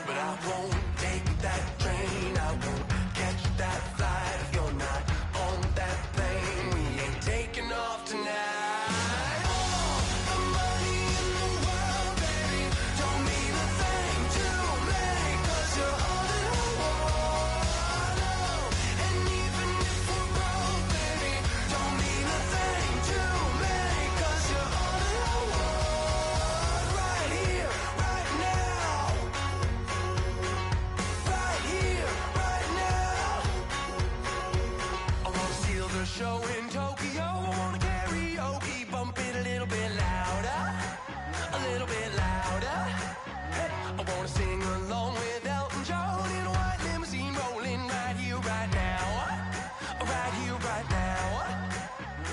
But I won't take that train. I won't catch that flight if you're not on that plane. We ain't taking off tonight. All the money in the world, baby, don't mean a thing to me, 'cause you're all that I want. And even if we're broke, baby, don't mean a thing to me, 'cause you're all that I want. Right here, right now. Right here, right now. I wanna steal the show in Tokyo. I wanna karaoke, bump it a little bit louder. A little bit louder. Hey, I wanna sing along with Elton John in a white limousine rolling right here, right now. Right here, right now.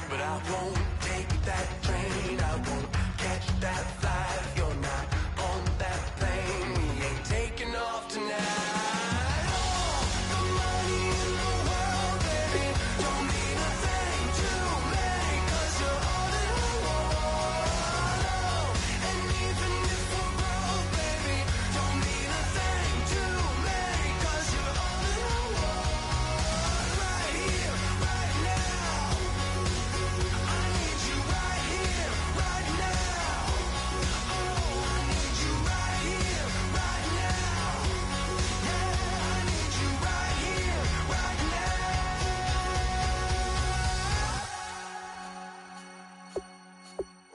But I won't take that train. I won't catch that flight if you're not on that plane. We ain't taking off tonight. All the money in the world, baby, don't mean a thing to me, 'cause you're all that I want. And even if we're broke, baby, don't mean a thing to me, 'cause you're all that I want. Right here, right now. I need you right here, right now. Oh, I need you right here, right now. Yeah, I need you right here, right now.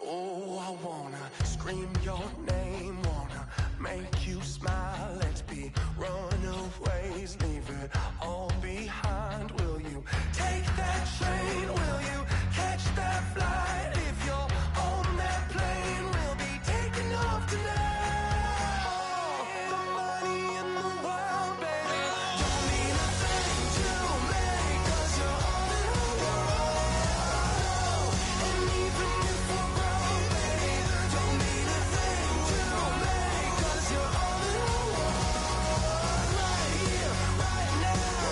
Oh, I wanna scream your name, wanna make you smile. Let's be runaways, leave it all behind. Will you take that train? Will you catch that flight? If you're on that plane, we'll be taking off tonight. All the money in the world, baby, don't mean a thing to me, 'cause you're all that I want. And even if we're broke, baby, don't mean a thing to me, 'cause you're all that I want. Right here, right now.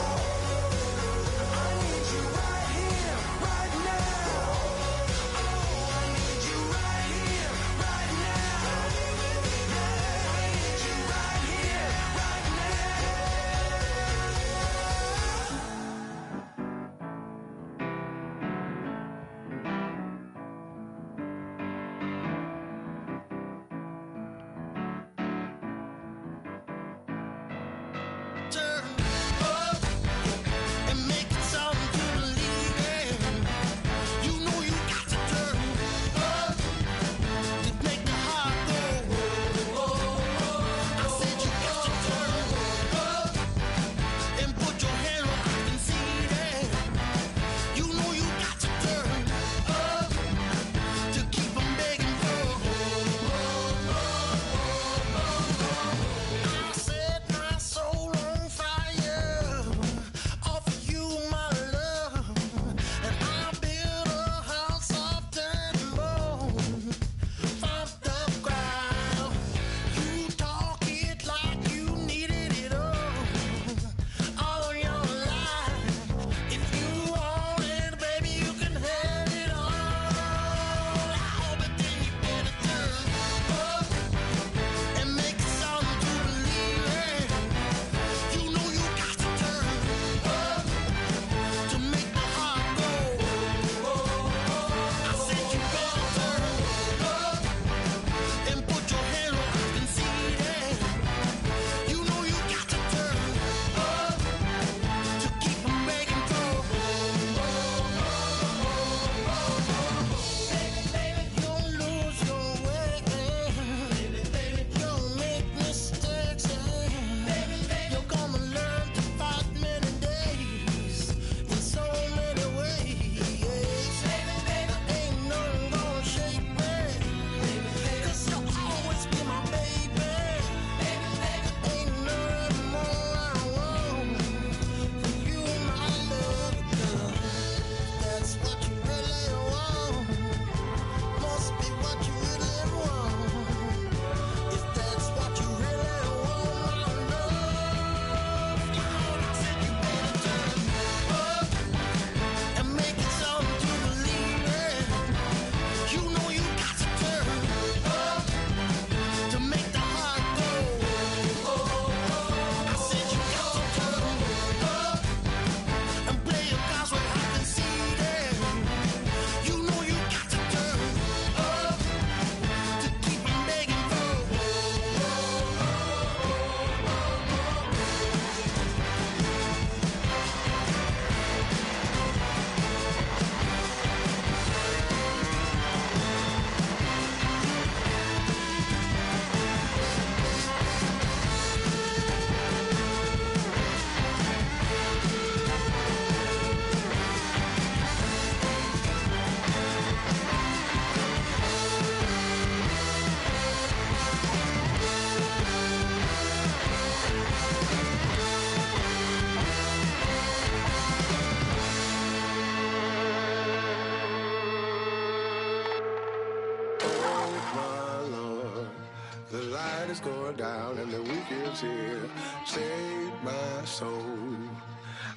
going down and the weekend's here. Save my soul.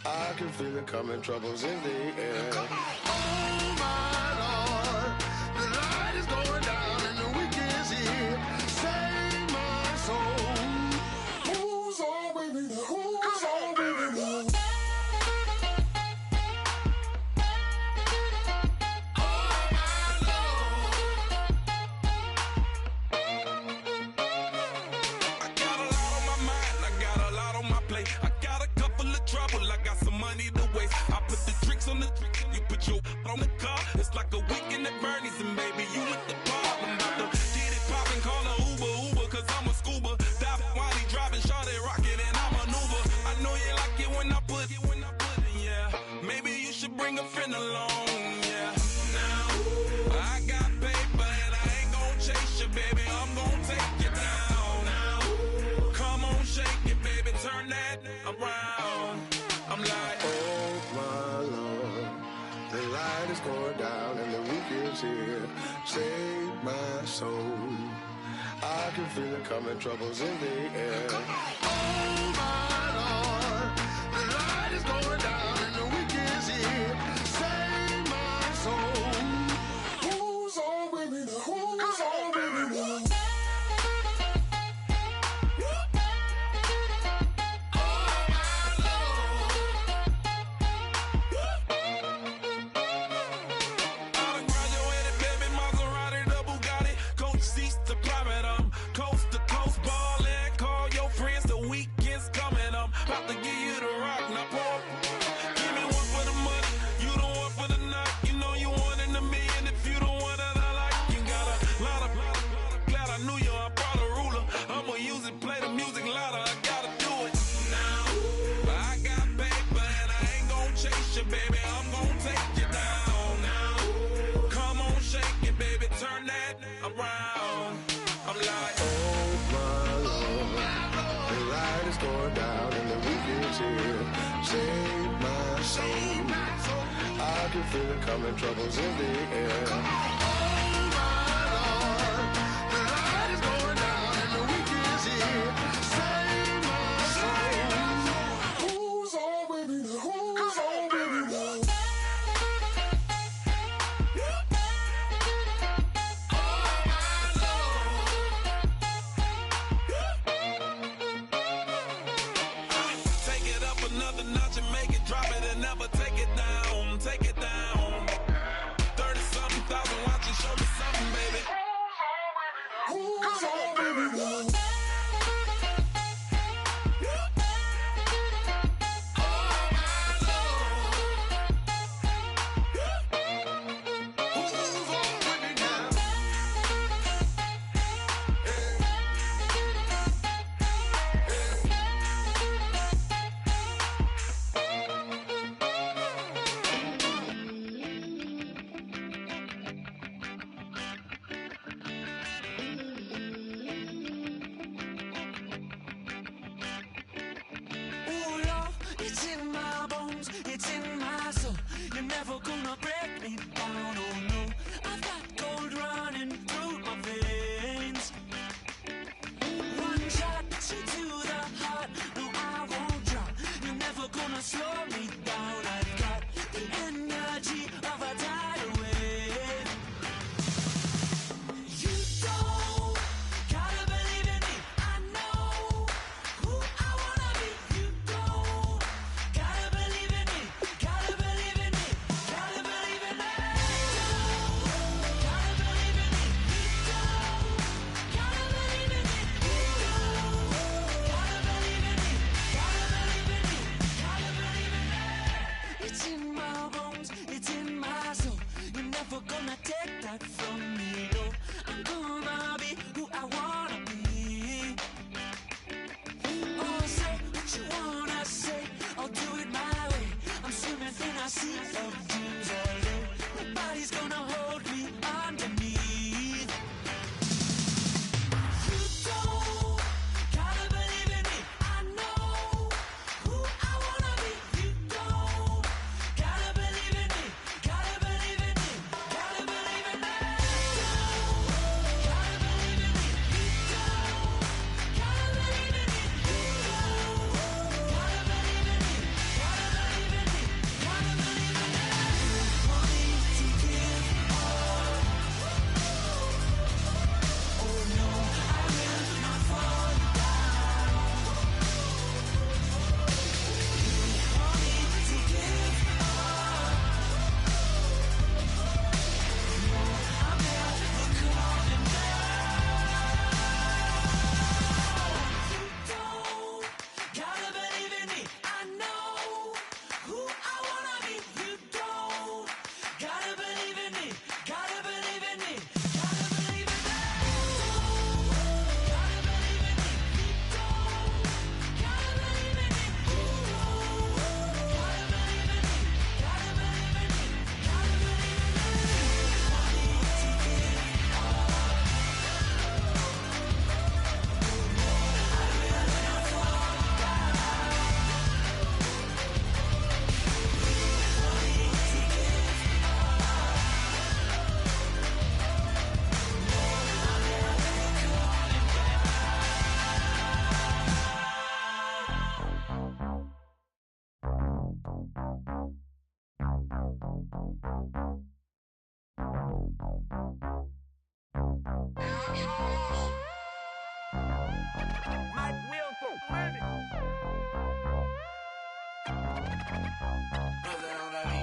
I can feel it coming, troubles in the air. Oh my Lord, the light is going down and the weekend's here. Save my soul. Who's all with me now? Who's all with me now? On the you put your on the car. It's like a weekend at Bernie's, and baby, you with the problem. About to get it poppin', call a Uber, cause I'm a scuba. Dive while he driving, shot it, rocket, and I maneuver. I know you like it when I put it, yeah. Maybe you should bring a friend along, yeah. Now, I got paper, and I ain't gon' chase you, baby. I'm gon' take you down. Now, come on, shake it, baby, turn that around. I'm like, oh my Lord, the light is going down and the weekend's here. Save my soul. I can feel it coming, troubles in the air. Oh my Lord, the light is going down and the weekend's here. Save my soul. Who's all with me now? Who's all with me now? About to give you the rock, now pour. Give me one for the money, you the one for the night. You know you one in a million if you the one that I like. You got a lot of glad I knew you, I brought a ruler. I'ma use it, play the music louder, I gotta do it now. I got paper and I ain't gon' chase you, baby, I'm gon' take you down now. Come on, shake it, baby, turn that around. I'm like, oh my Lord, the light is going down and the weekend's here. Save my soul. I can feel it coming, troubles in the air. Oh my Lord, the light is going down and the weekend's here. Save my soul. Who's all with me now? Who's all with me now? another notch and make it, drop it and never take it down, take it down. 30-something thousand watching, show me something, baby. Who's all baby now?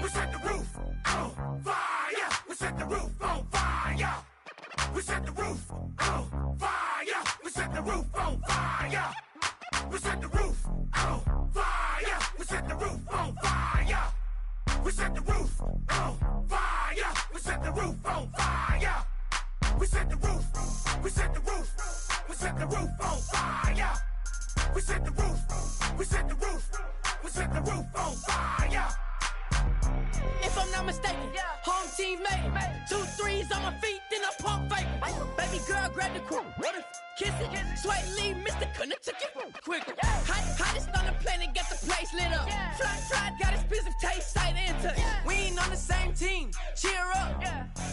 We set the roof on fire. We set the roof on fire. We set the roof on fire. We set the roof on fire. We set the roof on fire. We set the roof on fire. We set the roof on fire. We set the roof on fire. We set the roof. We set the roof. We set the roof on fire. We set the roof. We set the roof. We set the roof on fire. If I'm not mistaken, home team made it. 2 3s on my feet, then I pump fake. Baby girl, grab the crew. Kiss it, Sway Lee, Mr. Couldn't took it quicker. Hottest on the planet, got the place lit up. Fly, got expensive taste, sight into it. We ain't on the same team, cheer up.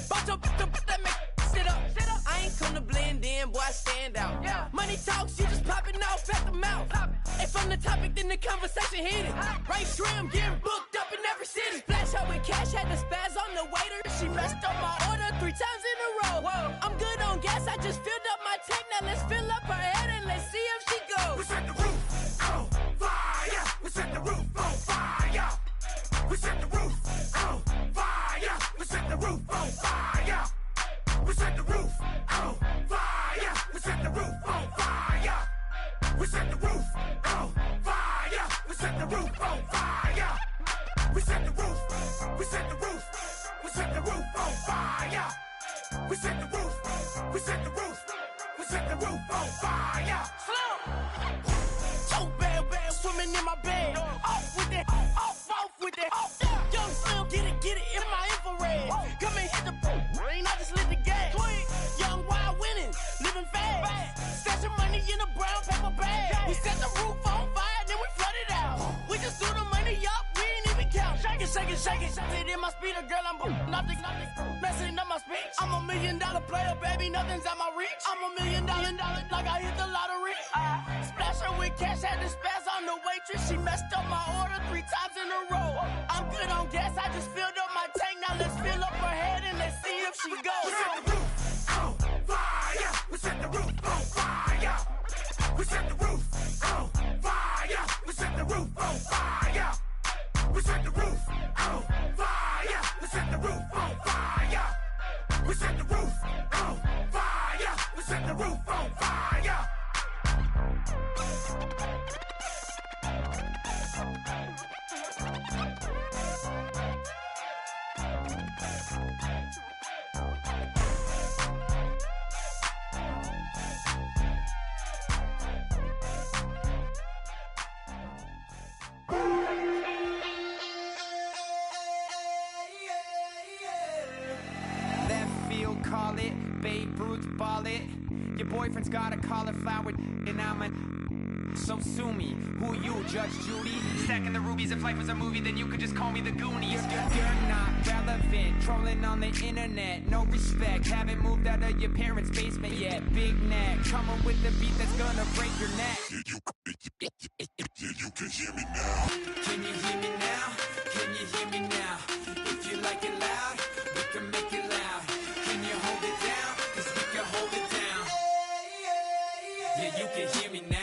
Bought your that make sit up. I ain't come to blend in, boy, I stand out. Money talks, you just popping off at the mouth. If I'm the topic, then the conversation heated. Right trim, getting booked up in every city. Splash her with cash, had the spaz on the waiter. She messed up my order 3 times in a row. I'm good on gas, I just filled up my tank. Now let's fill up her head and let's see if she goes. We set the roof on fire. We set the roof on fire. We set the roof on fire. We set the roof on fire. We set the roof on fire. We set the roof on fire. We set the roof on fire. We set the roof on fire. We set the roof. We set the roof. We set the roof on fire. We set the roof. We set the roof. We set the roof on fire. So bad, swimming in my bed. Off with it, off with it. Young Slim, get it in my infrared. Come and hit the rain, I just lit the gas. Young wild winning, living fast. Stashing money in a brown paper bag. We set the roof on fire, then we flood it out. We just threw the money up, we ain't even count. Shake it. It in my speeder, girl, I'm nothing, messing up my speech. I'm $1 million player, baby, nothing's out my reach. I'm $1 million, like I hit the lottery. Splash her with cash, had the spaz on the waitress. She messed up my order 3 times in a row. I'm good on gas, I just filled up my tank. Now let's fill up her head and let's see if she goes. We set the roof on fire. We set the roof on fire. We set the roof on fire. We set the roof on fire. We set the roof on fire. We set the roof on fire. We set the roof on fire. We set the roof on fire. Call it, Babe Ruth ball it. Your boyfriend's got a cauliflower and I'm a... So sue me, who you, Judge Judy? Stacking the rubies, if life was a movie, then you could just call me the Goonies. You're not relevant, trolling on the internet. No respect, haven't moved out of your parents' basement yet. Big neck, coming with the beat that's gonna break your neck. You can hear me now. Can you hear me now? Can you hear me now? If you like it loud, we can make it loud. Can you hold it down? 'Cause we can hold it down. Yeah, you can hear me now.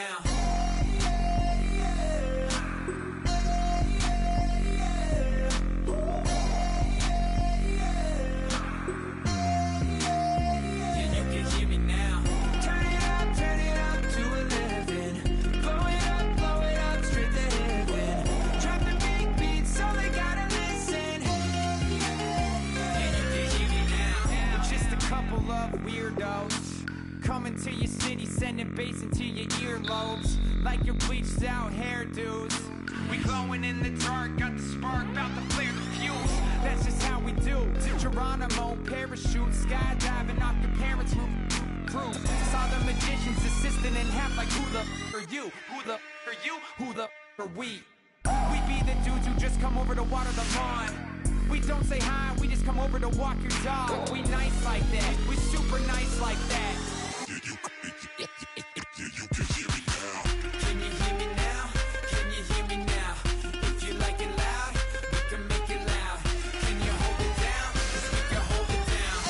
Yeah, you can hear me now. Turn it up to 11. Blow it up straight to heaven. Drop the big beats so they gotta listen. Yeah, you can hear me now. Just a couple of weirdos coming to your city, sending bass into your earlobes like your bleached out hairdos. We glowing in the dark, got the spark, about to flare the fuse. That's just how we do. To Geronimo, parachute, skydiving off your parents' roof. Crew saw the magician's assistant in half, like who the are you? Who the are you? Who the are we? We be the dudes who just come over to water the lawn. We don't say hi, we just come over to walk your dog. We nice like that, we super nice like that. You can hear me now. Can you hear me now? Can you hear me now? If you like it loud, we can make it loud. Can you hold it down? 'Cause we can hold it down.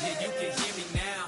Yeah, you can hear me now.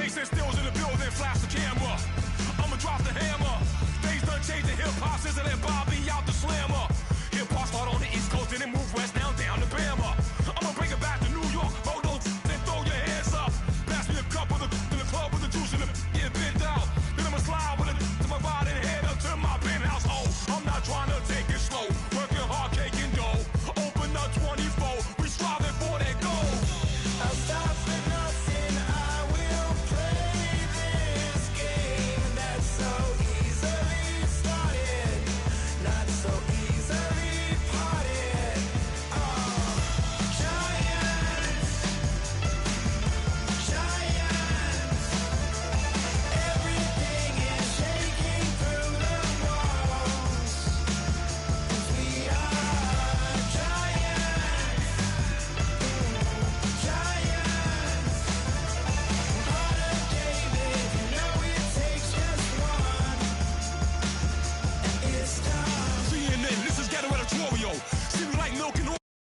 Jason Stills in the building, flash the camera. I'ma drop the hammer. Days done changing hip hop, sizzling Bobby out the slammer.